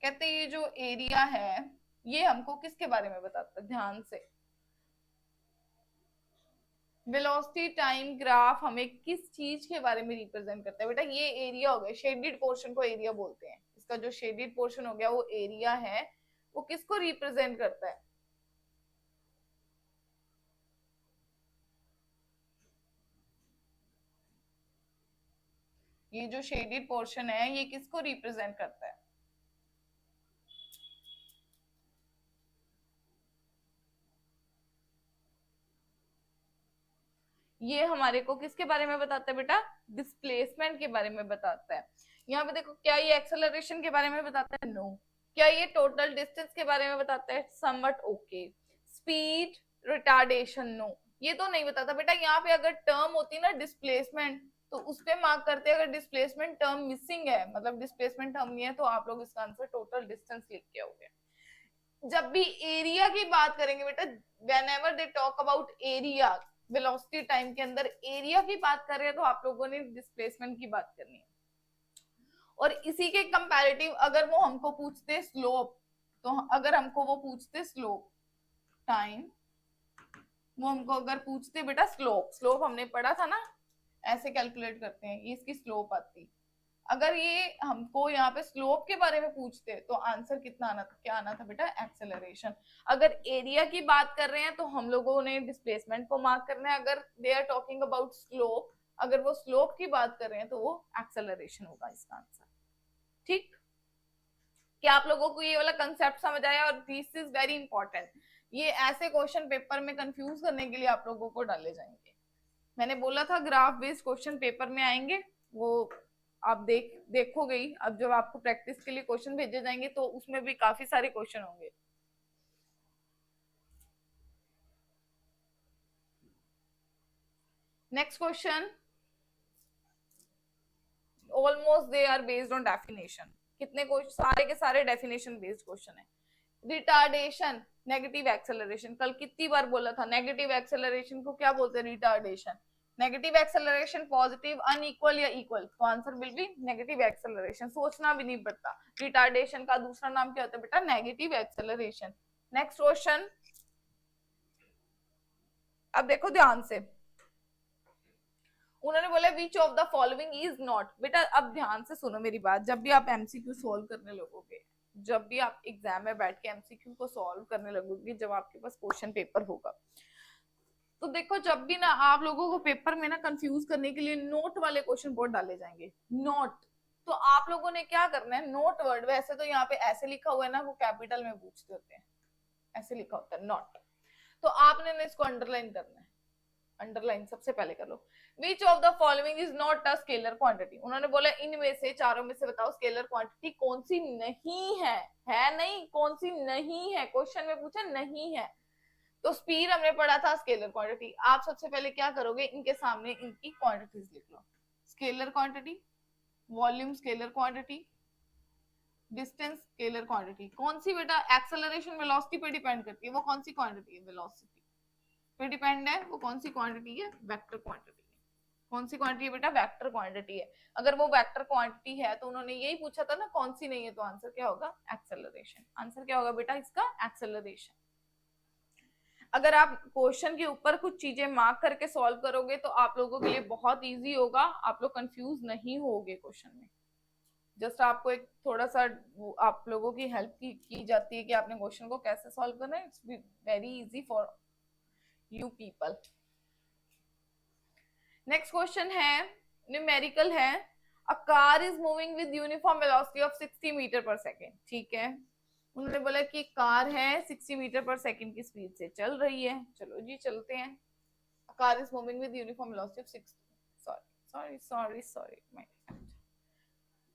Speaker 1: कहते ये जो एरिया है ये हमको किसके बारे में बताता है, ध्यान से। वेलोसिटी टाइम ग्राफ हमें किस चीज के बारे में रिप्रेजेंट करता है बेटा, ये एरिया हो गया, शेडेड पोर्शन को एरिया बोलते हैं। इसका जो शेडेड पोर्शन हो गया वो एरिया है, वो किसको रिप्रेजेंट करता है, ये जो शेडेड पोर्शन है ये किसको रिप्रेजेंट करता है। ये हमारे को किसके बारे में बताता है बेटा, डिस्प्लेसमेंट के बारे में बताता है। यहाँ पे देखो, क्या ये एक्सेलरेशन के बारे में बताता है, नो। क्या ये टोटल डिस्टेंस के बारे में बताता है, somewhat okay. Speed, retardation, no, ये तो नहीं बताता बेटा। यहाँ पे अगर टर्म होती ना डिस्प्लेसमेंट, तो उस पे मार्क करते हैं। अगर डिस्प्लेसमेंट टर्म मिसिंग है, मतलब डिस्प्लेसमेंट टर्म नहीं है, तो आप लोग इसका आंसर टोटल डिस्टेंस लिख के आओगे। जब भी एरिया की बात करेंगे बेटा, whenever they talk about area, velocity time के अंदर एरिया की बात कर रहे हैं, तो आप लोगों ने डिस्प्लेसमेंट की बात करनी है। और इसी के कंपैरेटिव अगर वो हमको पूछते स्लोप, तो अगर हमको वो पूछते स्लोप टाइम, वो हमको अगर पूछते बेटा स्लोप, स्लोप हमने पढ़ा था ना, ऐसे कैलकुलेट करते हैं, ये इसकी स्लोप आती। अगर ये हमको यहाँ पे स्लोप के बारे में पूछते तो आंसर कितना आना था, क्या आना था बेटा, एक्सेलरेशन। अगर एरिया की बात कर रहे हैं तो हम लोगों ने डिस्प्लेसमेंट को मार्क करना है। अगर they are talking about slope, अगर वो स्लोप की बात कर रहे हैं तो वो एक्सेलरेशन होगा इसका आंसर। ठीक, क्या आप लोगों को ये वाला कंसेप्ट समझ आया, और दिस इज वेरी इंपॉर्टेंट। ये ऐसे क्वेश्चन पेपर में कंफ्यूज करने के लिए आप लोगों को डाले जाएंगे। मैंने बोला था ग्राफ बेस्ड क्वेश्चन पेपर में आएंगे, वो आप देखोगे ही। अब जब आपको प्रैक्टिस के लिए क्वेश्चन भेजे जाएंगे तो उसमें भी काफी सारे क्वेश्चन होंगे। Next question, almost they are based on definition. कितने क्वेश्चन, सारे के सारे डेफिनेशन बेस्ड क्वेश्चन है। रिटार्डेशन, नेगेटिव एक्सेलरेशन, कल कितनी बार बोला था, नेगेटिव एक्सेलरेशन को क्या बोलते हैं, retardation. Negative acceleration, positive, unequal या इक्वल, तो answer will B negative acceleration. सोचना भी नहीं पड़ता। रिटार्डेशन का दूसरा नाम क्या होता है बेटा? Negative acceleration. नेक्स्ट क्वेश्चन, अब देखो ध्यान से, उन्होंने बोला विच of the following is not. बेटा अब ध्यान से सुनो मेरी बात, जब भी आप एमसीक्यू सॉल्व करने लगोगे, जब भी आप एग्जाम में बैठ के एमसीक्यू को सॉल्व करने लगोगे, जब आपके पास क्वेश्चन पेपर होगा, तो देखो जब भी ना आप लोगों को पेपर में ना कंफ्यूज करने के लिए नोट वाले क्वेश्चन बहुत डाले जाएंगे। नोट, तो आप लोगों ने क्या करना है, नोट वर्ड वैसे तो यहाँ पे ऐसे लिखा हुआ है ना, वो कैपिटल में पूछते होते हैं, ऐसे लिखा होता है नॉट, तो आपने ना इसको अंडरलाइन करना है। अंडरलाइन सबसे पहले कर लो। Which of the following is not a scalar quantity. उन्होंने बोला इनमें से, चारों में से बताओ स्केलर क्वांटिटी कौन सी नहीं है नहीं, कौन सी नहीं है, क्वेश्चन में पूछा नहीं है। तो स्पीड हमने पढ़ा था स्केलर क्वांटिटी। आप सबसे पहले क्या करोगे, इनके सामने इनकी क्वांटिटीज लिख लो। Scalar quantity, volume scalar quantity, distance scalar quantity. कौन सी बेटा एक्सेलरेशन वेलोसिटी पे डिपेंड करती है, वो कौन सी क्वांटिटी है? वेलोसिटी पे डिपेंड है, वो कौन सी क्वांटिटी है? Vector quantity. कौन सी क्वांटिटी है बेटा? वेक्टर क्वांटिटी है। अगर वो वेक्टर क्वांटिटी है तो उन्होंने यही पूछा था ना कौन सी नहीं है, तो आंसर क्या होगा? एक्सेलरेशन। आंसर क्या होगा बेटा इसका? एक्सेलरेशन। अगर आप क्वेश्चन के ऊपर कुछ चीजें मार्क करके सॉल्व करोगे तो आप लोगों के लिए बहुत इजी होगा, आप लोग कंफ्यूज नहीं होगे क्वेश्चन में। जस्ट आपको एक थोड़ा सा आप लोगों की हेल्प की जाती है कि आपने क्वेश्चन को कैसे सॉल्व करना है। It's very easy for you people. Next question है, न्यूमेरिकल है। A car is moving with uniform velocity of 60 meter per second. ठीक है, उन्होंने बोला कि कार है 60 मीटर पर सेकेंड की स्पीड से चल रही है। चलो जी चलते हैं। Car is moving with uniform velocity of 60, sorry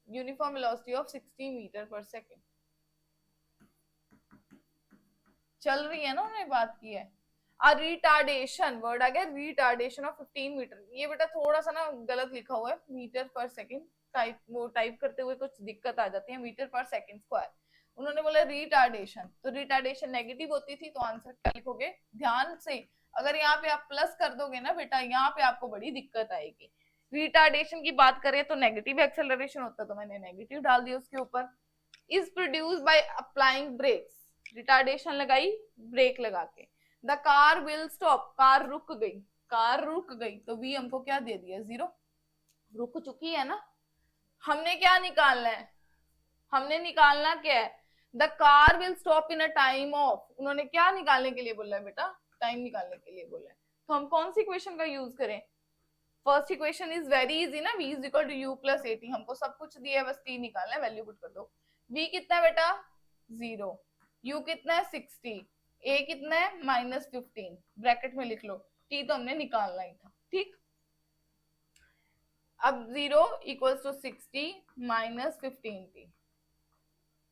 Speaker 1: uniform velocity of 60 meter per second चल रही है ना, उन्होंने बात की है। रिटार्डेशन वर्ड आ गया, रिटार्डेशन ऑफ 15 मीटर। ये बेटा थोड़ा सा ना गलत लिखा हुआ है, मीटर पर सेकेंड टाइप करते हुए कुछ दिक्कत आ जाती है, मीटर पर सेकेंड स्क्वायर। उन्होंने बोला रिटार्डेशन, तो रिटार्डेशन नेगेटिव होती थी, तो आंसर क्या लिखोगे? ध्यान से, अगर यहाँ पे आप प्लस कर दोगे ना बेटा, यहाँ पे आपको बड़ी दिक्कत आएगी। रिटार्डेशन की बात करें तो नेगेटिव एक्सेलरेशन होता, तो मैंने नेगेटिव डाल दिया उसके ऊपर। Is produced by applying brakes, retardation लगाई ब्रेक लगा के। The car will stop, car रुक गई, कार रुक गई, तो वी हमको क्या दे दिया? 0, रुक चुकी है ना। हमने क्या निकालना है? हमने निकालना क्या है? The car will stop in a time of, उन्होंने क्या निकालने के लिए बोला है बेटा? टाइम निकालने के लिए बोला है। तो हम कौन सी इक्वेशन का यूज करें? First equation is very easy ना, v is equal to u plus a t. हमको सब कुछ दिया है, बस t निकालना है, वैल्यू पुट कर दो। v कितना है बेटा? 0, u कितना है? 60, a कितना है? -15, ब्रैकेट में लिख लो। t तो हमने निकालना ही था, ठीक। अब 0 इक्वल्स टू 60 -15t।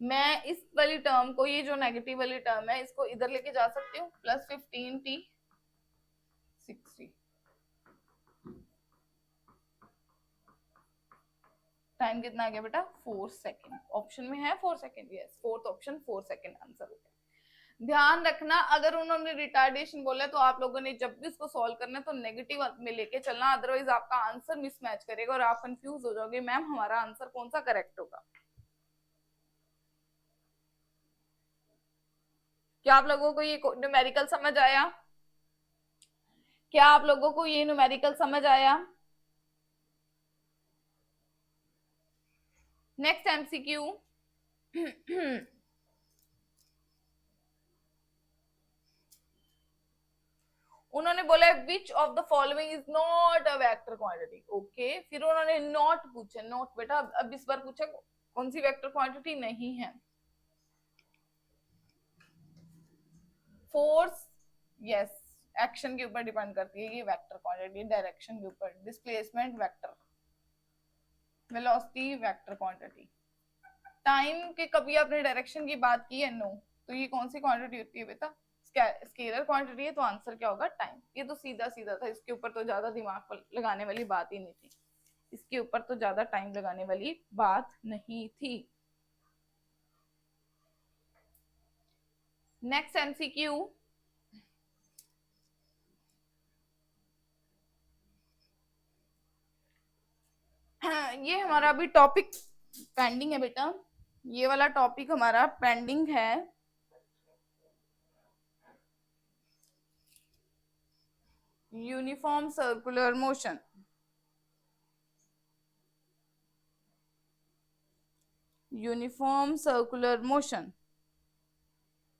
Speaker 1: मैं इस वाली टर्म को, ये जो नेगेटिव वाली टर्म है, इसको इधर लेके जा सकती हूँ, +15t 60। टाइम कितना आ गया बेटा? 4 सेकेंड। ऑप्शन में है 4 second, yes, fourth option 4 second answer हो गया। ध्यान रखना, अगर उन्होंने रिटार्डेशन बोला तो आप लोगों ने जब भी उसको सॉल्व करना है तो नेगेटिव में लेके चलना, अदरवाइज आपका आंसर मिसमैच करेगा और आप कंफ्यूज हो जाओगे, मैम हमारा आंसर कौन सा करेक्ट होगा। क्या आप लोगों को ये न्यूमेरिकल समझ आया? क्या आप लोगों को ये न्यूमेरिकल समझ आया? Next MCQ. उन्होंने बोला विच of the following is not a vector quantity. Okay, फिर उन्होंने नॉट पूछा। नॉट बेटा अब इस बार पूछा कौन सी वेक्टर क्वांटिटी नहीं है। फोर्स, यस, एक्शन के ऊपर डिपेंड करती है ये वेक्टर क्वांटिटी, डायरेक्शन के ऊपर। Displacement vector, velocity vector quantity. Time के कभी आपने डायरेक्शन की बात की है? नो। तो ये कौन सी क्वांटिटी होती है बेटा? स्केलर क्वांटिटी है, तो आंसर क्या होगा? टाइम। ये तो सीधा सीधा था, इसके ऊपर तो ज्यादा दिमाग लगाने वाली बात ही नहीं थी, इसके ऊपर तो ज्यादा टाइम लगाने वाली बात नहीं थी। Next MCQ. ये हमारा अभी टॉपिक पेंडिंग है बेटा, ये वाला टॉपिक हमारा पेंडिंग है। Uniform circular motion. Uniform circular motion,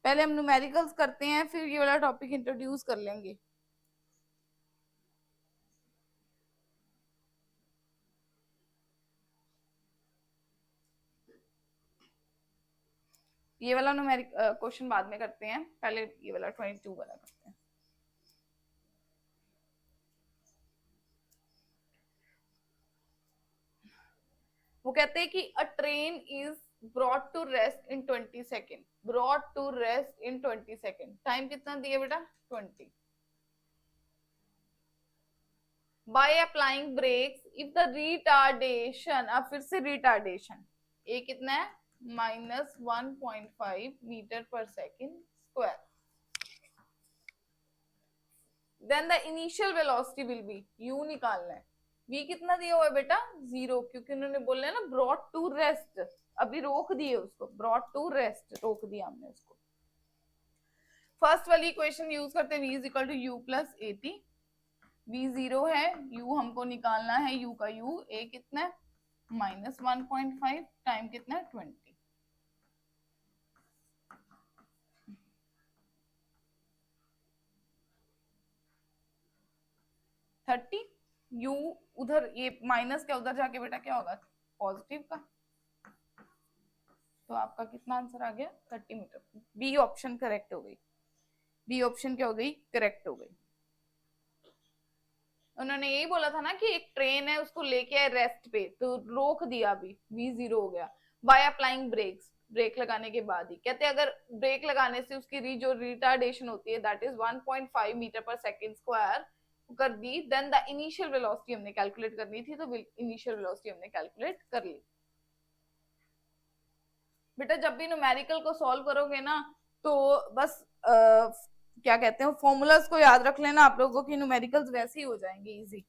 Speaker 1: पहले हम न्यूमेरिकल्स करते हैं, फिर ये वाला टॉपिक इंट्रोड्यूस कर लेंगे। ये वाला न्यूमेरिक क्वेश्चन बाद में करते हैं, पहले ये वाला 22 वाला करते हैं। वो कहते हैं कि a train is brought to rest in 20 second. Brought to rest in 20 second, time कितना दिया बेटा? 20। By applying brakes if the retardation, अब फिर से रिटार्डेशन, ए कितना है? -1.5 meter per second square. Then the initial velocity will be, u निकालना है। v कितना दिया हुआ है बेटा? 0, क्योंकि उन्होंने बोला है ना ब्रॉट टू रेस्ट, अभी रोक दिए उसको, ब्रॉट टू रेस्ट रोक दिया हमने उसको। फर्स्ट वाली इक्वेशन यूज करते हैं, v is equal to u plus a t. v 0 है, u हमको निकालना है, u का u, a कितना है? -1.5, टाइम कितना है? 20। 30, u उधर, ये माइनस का उधर जाके बेटा क्या होगा? पॉजिटिव का। तो आपका कितना आंसर आ गया? 30 मीटर। बी ऑप्शन करेक्ट हो गई। बी ऑप्शन क्या हो गई? करेक्ट हो गई। उन्होंने यही बोला था ना कि एक ट्रेन है, उसको लेके आए रेस्ट पे, तो रोक दिया, अभी v 0 हो गया। बाय अप्लाइंग ब्रेक्स, ब्रेक लगाने के बाद ही, कहते हैं अगर ब्रेक लगाने से उसकी जो रिटार्डेशन होती है that is 1.5 meter per second square कर दी, देन द इनिशियल वेलोसिटी हमने कैलकुलेट करनी थी, तो इनिशियल वेलोसिटी हमने कैलकुलेट कर ली। बेटा जब भी न्यूमेरिकल को सॉल्व करोगे ना, तो बस क्या कहते हैं, फॉर्मूलाज को याद रख लेना, आप लोगों की न्यूमेरिकल्स वैसे ही हो जाएंगे इजी।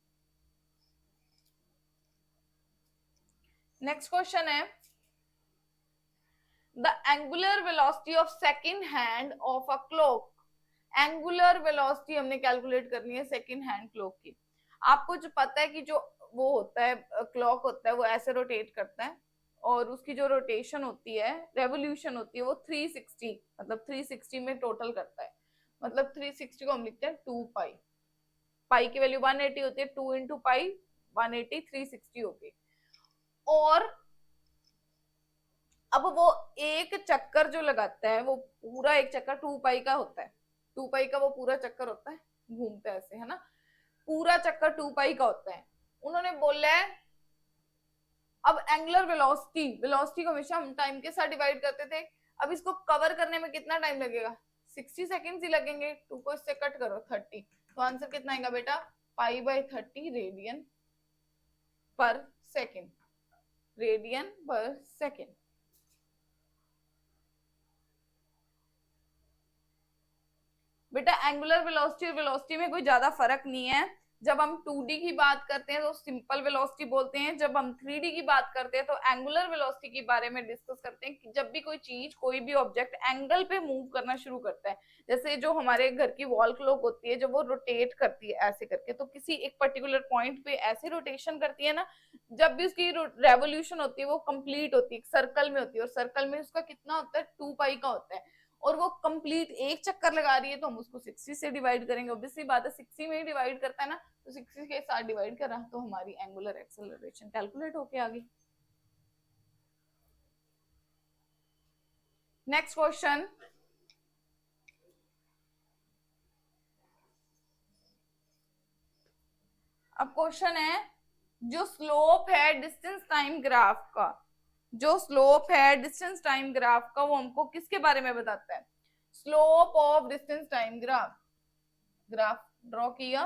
Speaker 1: नेक्स्ट क्वेश्चन है, the angular velocity of second hand of a clock. Angular velocity हमने कैलकुलेट करनी है सेकंड हैंड क्लॉक की। आपको जो पता है कि जो वो होता है क्लॉक होता है, वो ऐसे रोटेट करता है, और उसकी जो रोटेशन होती है, रेवोल्यूशन होती है, वो 360, मतलब 360 में टोटल करता है। मतलब 360 को हम लिखते हैं 2 पाई, पाई की वैल्यू 180 होती है, 2 इंटू पाई 180, 360 हो गई। और अब वो एक चक्कर जो लगाता है, वो पूरा एक चक्कर 2 पाई का होता है, 2 पाई का वो पूरा चक्कर होता है, घूमता है ऐसे, है ना, पूरा चक्कर 2 पाई का होता है। उन्होंने बोला है अब एंगुलर वेलोसिटी, वेलोसिटी को हमेशा हम टाइम के साथ डिवाइड करते थे, अब इसको कवर करने में कितना टाइम लगेगा? 60 सेकेंड्स ही लगेंगे। 2 को इससे कट करो 30, तो आंसर कितना आएगा बेटा? π/30 रेडियन पर सेकेंड, रेडियन पर सेकेंड। बेटा एंगुलर वेलोसिटी और वेलोसिटी में कोई ज्यादा फर्क नहीं है। जब हम 2D की बात करते हैं तो सिंपल वेलोसिटी बोलते हैं, जब हम 3D की बात करते हैं तो एंगुलर वेलोसिटी के बारे में डिस्कस करते हैं कि जब भी कोई चीज, कोई भी ऑब्जेक्ट एंगल पे मूव करना शुरू करता है, जैसे जो हमारे घर की वॉल क्लॉक होती है, जब वो रोटेट करती है ऐसे करके, तो किसी एक पर्टिकुलर पॉइंट पे ऐसे रोटेशन करती है ना, जब भी उसकी रेवोल्यूशन होती है वो कंप्लीट होती है, सर्कल में होती है, और सर्कल में उसका कितना होता है? 2 पाई का होता है, और वो कंप्लीट एक चक्कर लगा रही है, तो हम उसको 60 से डिवाइड करेंगे। ऑब्वियसली बात है, 60 में ही डिवाइड करता है ना, तो 60 के साथ डिवाइड करा तो हमारी एंगुलर एक्सेलरेशन कैलकुलेट होके आ गई। नेक्स्ट क्वेश्चन, अब क्वेश्चन है, जो स्लोप है डिस्टेंस टाइम ग्राफ का, जो स्लोप है डिस्टेंस टाइम ग्राफ का, वो हमको किसके बारे में बताता है? Slope of distance time graph, graph draw किया,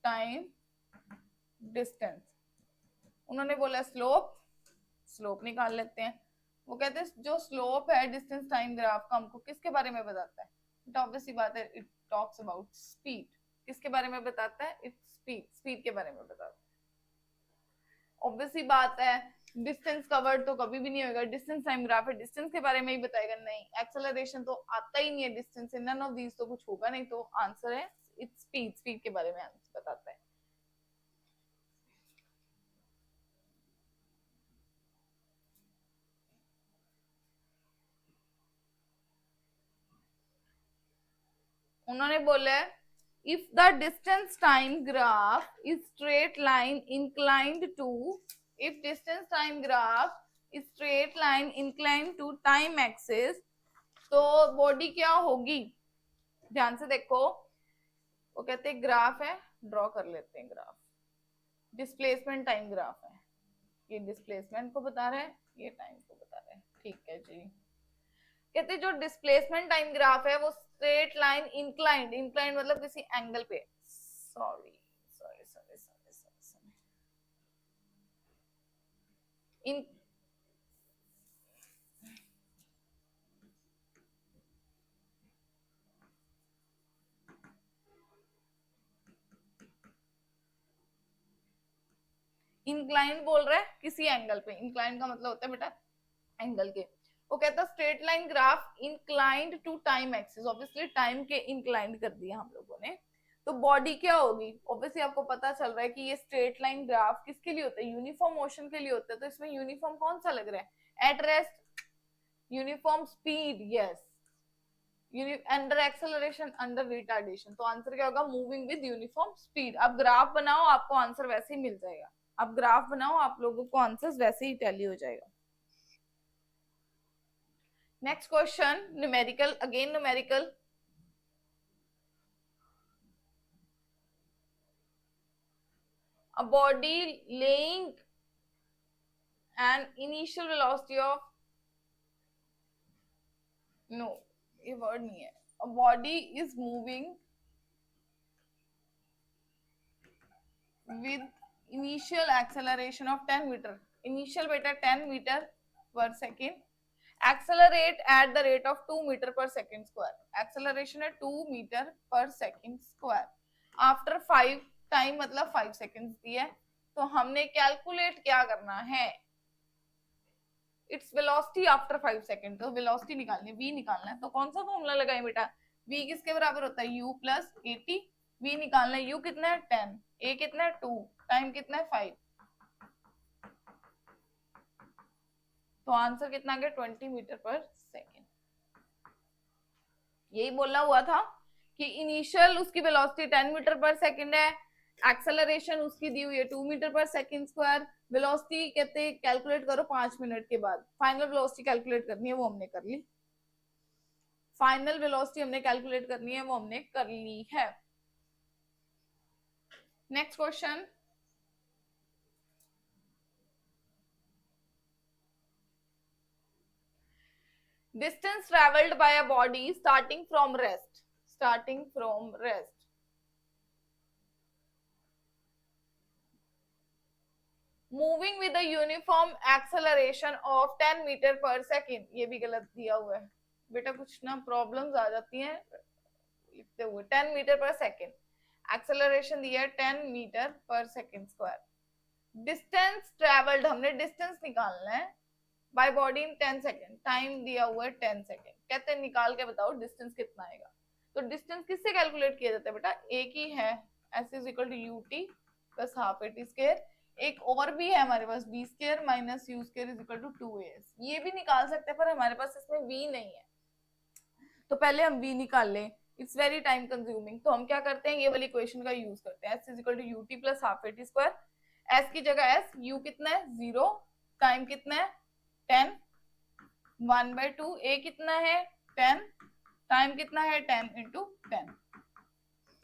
Speaker 1: टाइम डिस्टेंस, उन्होंने बोला स्लोप, स्लोप निकाल लेते हैं। वो कहते हैं जो स्लोप है डिस्टेंस टाइम ग्राफ का हमको किसके बारे में बताता है? इट ऑब्वियसली बात है, इट टॉक्स अबाउट स्पीड। किसके बारे में बताता है? इट स्पीड, स्पीड के बारे में बताता है। ऑब्वियसली बात है, डिस्टेंस कवर्ड तो कभी भी नहीं होगा, डिस्टेंस टाइम ग्राफ है, डिस्टेंस के बारे में ही बताएगा, नहीं एक्सेलरेशन तो आता ही नहीं है, distance in none of these तो कुछ होगा नहीं, तो आंसर है इट्स स्पीड, स्पीड के बारे में आंसर बताता है। उन्होंने बोला है if the distance time graph is straight line inclined to, if distance time graph is straight line inclined to time axis, तो बॉडी क्या होगी, ध्यान से देखो, वो कहते हैं ग्राफ है, ड्रॉ कर लेते हैं ग्राफ, डिस्प्लेसमेंट टाइम ग्राफ है, ये डिस्प्लेसमेंट को बता रहा है, ये टाइम को बता रहा है, ठीक है जी। कहते जो डिस्प्लेसमेंट टाइम ग्राफ है वो स्ट्रेट लाइन इंक्लाइंड, इंक्लाइंड मतलब किसी एंगल पे, sorry sorry sorry sorry sorry in inclined बोल रहा है किसी एंगल पे, इंक्लाइंड का मतलब होता है बेटा एंगल के, वो कहता है straight line graph inclined to time axis, obviously time के इंक्लाइंड कर दिया हम लोगों ने, तो बॉडी क्या होगी, ऑब्वियसली आपको पता चल रहा है कि ये स्ट्रेट लाइन ग्राफ किसके लिए होता है, यूनिफॉर्म मोशन के लिए होता है, तो इसमें यूनिफॉर्म कौन सा लग रहा है, at rest uniform speed, yes, under acceleration, under retardation, तो आंसर क्या होगा, मूविंग विद यूनिफॉर्म स्पीड। अब ग्राफ बनाओ आपको आंसर वैसे ही मिल जाएगा, अब ग्राफ बनाओ आप लोगों को आंसर वैसे ही टैली हो जाएगा। Next question numerical, again numerical, a body laying an initial velocity of, no ये वर्ड नहीं है, a body is moving with initial acceleration of 10 meter, initial बेटा 10 meter per second, accelerate at the rate of 2 meter per second square, acceleration है 2 meter per second square, after 5 time मतलब 5 seconds दिया है, तो हमने calculate क्या करना है, इट्स वेलोसिटी आफ्टर 5 सेकेंड, तो वेलोसिटी निकालनी है, v निकालना है, तो कौन सा फॉर्मूला लगाए बेटा, v किसके बराबर होता है, u प्लस at, v निकालना है, u कितना है 10, a कितना है 2, टाइम कितना है 5, तो आंसर कितना आ गया 20 मीटर पर सेकेंड। यही बोला हुआ था कि इनिशियल उसकी वेलोसिटी 10 मीटर पर सेकेंड है, एक्सेलरेशन उसकी दी हुई है 2 metre per second square, velocity कहते हैं कैलकुलेट करो 5 मिनट के बाद, फाइनल वेलोसिटी कैलकुलेट करनी है वो हमने कर ली, फाइनल वेलोसिटी हमने कैलकुलेट करनी है वो हमने कर ली है। Next question, distance travelled by a body starting from rest, starting from rest, moving with a uniform acceleration of 10 metre per second, ये भी गलत दिया हुआ है बेटा, कुछ ना प्रॉब्लम्स आ जाती हैं लिखते हुए, 10 मीटर पर सेकेंड, एक्सेलरेशन दिया है 10 metre per second square, distance travelled हमने डिस्टेंस निकालना है by body in 10 second, time दिया हुआ है 10 सेकेंड, कहते हैं निकाल के बताओ डिस्टेंस कितना आएगा, तो डिस्टेंस किससे कैलकुलेट किया जाता है बेटा, एक ही है, s is equal to ut plus half at square, एक और भी है हमारे पास b square minus u square is equal to 2as, ये भी निकाल सकते हैं पर हमारे पास इसमें v नहीं है, तो पहले हम v निकाल लें, इट्स वेरी टाइम कंज्यूमिंग, तो हम क्या करते हैं ये वाली इक्वेशन का यूज करते हैं, s is equal to ut plus half at square, s की जगह s, u कितना है 0, टाइम कितना है 10, 1/2, a कितना है 10, टाइम कितना है 10 इंटू 10,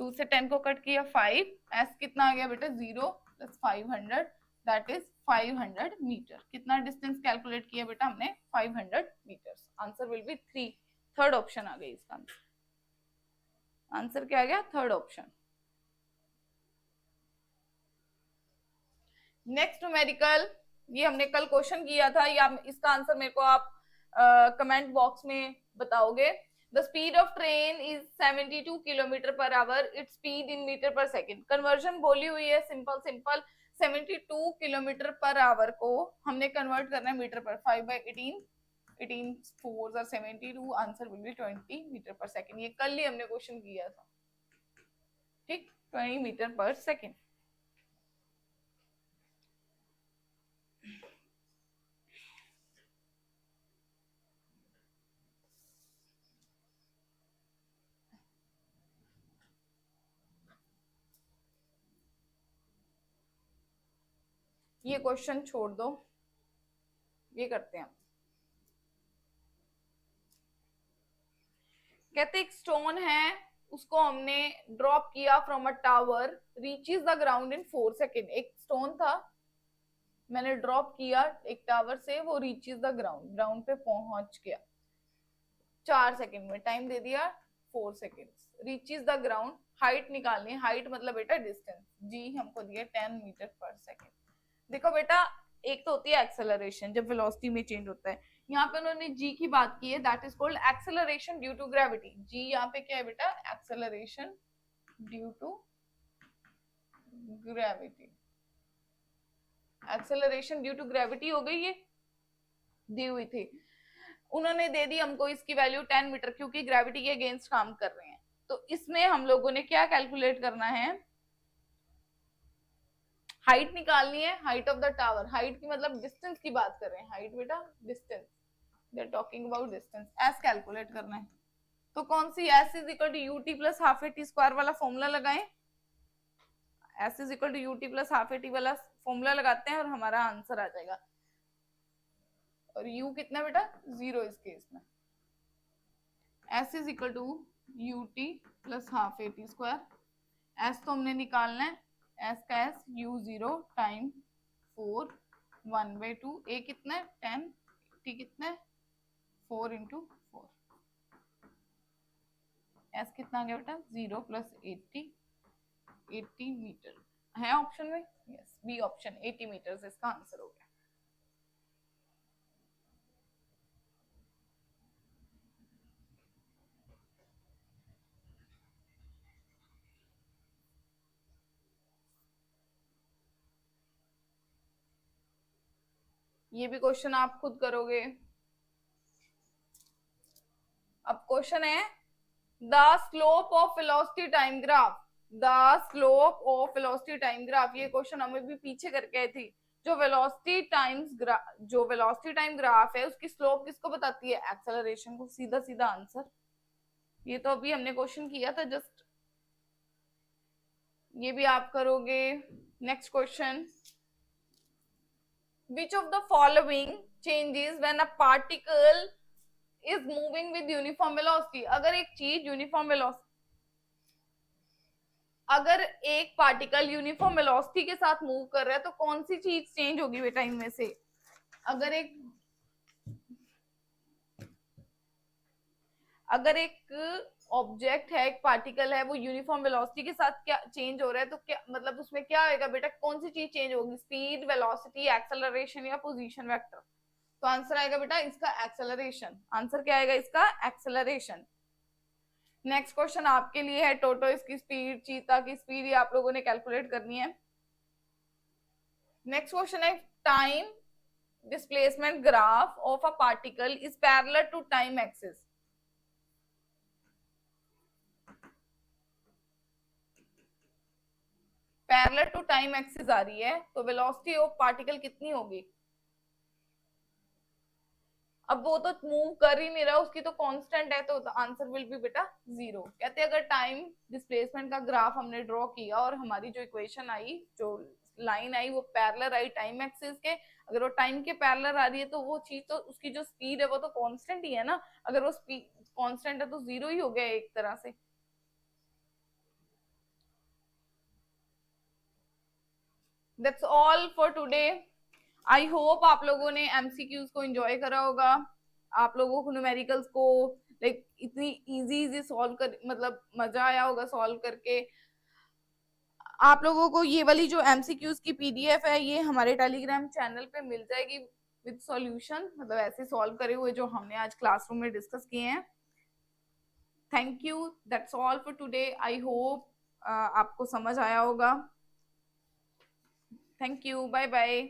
Speaker 1: 2 से 10 को कट किया 5, s कितना आ गया बेटा 0 प्लस 500 दैट इज 500 मीटर, कितना डिस्टेंस कैलकुलेट किया बेटा हमने 500 metres, answer will be 3, third option आ गई इसका आंसर, आंसर क्या आ गया थर्ड ऑप्शन। नेक्स्ट न्यूमेरिकल, ये हमने कल क्वेश्चन किया था, या इसका आंसर मेरे को आप कमेंट बॉक्स में बताओगे, the speed of train is 72 kilometre per hour, its speed in metre per second, conversion बोली हुई है simple simple, 72 kilometre per hour को हमने कन्वर्ट करना है मीटर पर। 5/18, 18 4 72, answer will B 20 metre per second. ये कल ही हमने क्वेश्चन किया था, ठीक, 20 मीटर पर सेकेंड। ये क्वेश्चन छोड़ दो, ये करते हैं। कहते एक स्टोन है, उसको हमने ड्रॉप किया from a tower, reaches the ground in 4 second. एक स्टोन था, मैंने ड्रॉप किया एक टावर से, वो रीचेस द ग्राउंड, ग्राउंड पे पहुंच गया 4 सेकेंड में, टाइम दे दिया 4 second. Reaches the ground, height निकालनी है, हाइट मतलब बेटा डिस्टेंस, जी हमको दिया 10 मीटर पर सेकेंड। देखो बेटा, एक तो होती है एक्सेलरेशन, जब वेलोसिटी में चेंज होता है, यहाँ पे उन्होंने जी की बात की है, that is called acceleration due to gravity. G यहाँ पे क्या है बेटा, acceleration due to gravity. Acceleration due to gravity हो गई, ये दी हुई थी, उन्होंने दे दी हमको इसकी वैल्यू 10 मीटर, क्योंकि ग्रेविटी के अगेंस्ट काम कर रहे हैं। तो इसमें हम लोगों ने क्या कैलकुलेट करना है, हाइट निकालनी है, height of the tower. Height की मतलब डिस्टेंस की बात कर रहे हैं, हाइट बेटा distance, they are talking about distance. S calculate करना है, तो कौन सी, S is equal to UT plus half A T square वाला फॉर्मूला लगाएं। S is equal to UT plus half A T वाला फॉर्मूला लगाते हैं और हमारा आंसर आ जाएगा। और यू कितना बेटा, 0 इस केस में। S is equal to UT plus half A T square, S तो हमने निकालना है, एस का एस, यू 0 टाइम 4 1/2, ए कितना है 10, टी कितना है 4 इंटू 4, एस कितना आ गया बेटा 0 प्लस 80 मीटर है ऑप्शन में, यस बी ऑप्शन 80 मीटर इसका आंसर हो गया। ये भी क्वेश्चन आप खुद करोगे। अब क्वेश्चन है the slope of velocity time graph, the slope of velocity time graph, ये क्वेश्चन हमें भी पीछे करके आई थी। जो वेलोसिटी टाइम ग्राफ है उसकी स्लोप किसको बताती है, एक्सेलरेशन को, सीधा सीधा आंसर। ये तो अभी हमने क्वेश्चन किया था जस्ट, ये भी आप करोगे। Next question, which of the following changes when a particle is moving with uniform velocity। अगर एक चीज यूनिफॉर्म वेलोसिटी, अगर एक पार्टिकल यूनिफॉर्म वेलोसिटी के साथ मूव कर रहा है तो कौन सी चीज चेंज होगी बेटा इनमें से। अगर एक ऑब्जेक्ट है, एक पार्टिकल है, वो यूनिफॉर्म वेलोसिटी के साथ क्या चेंज हो रहा है, तो क्या मतलब उसमें क्या आएगा बेटा, कौन सी चीज चेंज होगी, स्पीड, वेलोसिटी, एक्सेलरेशन या पोजीशन वेक्टर। तो आंसर आएगा बेटा इसका एक्सेलरेशन, आंसर क्या आएगा इसका एक्सेलरेशन। नेक्स्ट क्वेश्चन आपके लिए है, टोटोइस की स्पीड, चीता की स्पीड, ये आप लोगों ने कैलकुलेट करनी है। नेक्स्ट क्वेश्चन है, time displacement graph of a particle is parallel to time axis. Parallel to time axis आ रही है, तो वेलोसिटी ऑफ पार्टिकल कितनी होगी। अब वो तो मूव कर ही नहीं रहा, उसकी तो कांस्टेंट है, तो आंसर विल बी बेटा 0। कहते हैं अगर टाइम डिस्प्लेसमेंट का ग्राफ हमने ड्रॉ किया और हमारी जो इक्वेशन आई, जो लाइन आई, वो पैरेलल आई टाइम एक्सिस के, अगर वो टाइम के पैरेलल आ रही है तो वो चीज तो, उसकी जो स्पीड है वो तो कांस्टेंट ही है ना, अगर वो स्पीड कांस्टेंट है तो 0 ही हो गया एक तरह से। That's all for today. I hope आप लोगों ने एमसीक्यूज को एंजॉय करा होगा, आप लोगों को न्यूमेरिकल्स को लाइक इतनी इजी सॉल्व कर, मतलब मजा आया होगा सॉल्व करके। आप लोगों को ये वाली जो एमसीक्यूज की पीडीएफ है ये हमारे टेलीग्राम चैनल पे मिल जाएगी विद सॉल्यूशन, मतलब ऐसे सॉल्व करे हुए जो हमने आज क्लासरूम में डिस्कस किए हैं। Thank you, that's all for today. I hope आपको समझ आया होगा। Thank you, bye bye.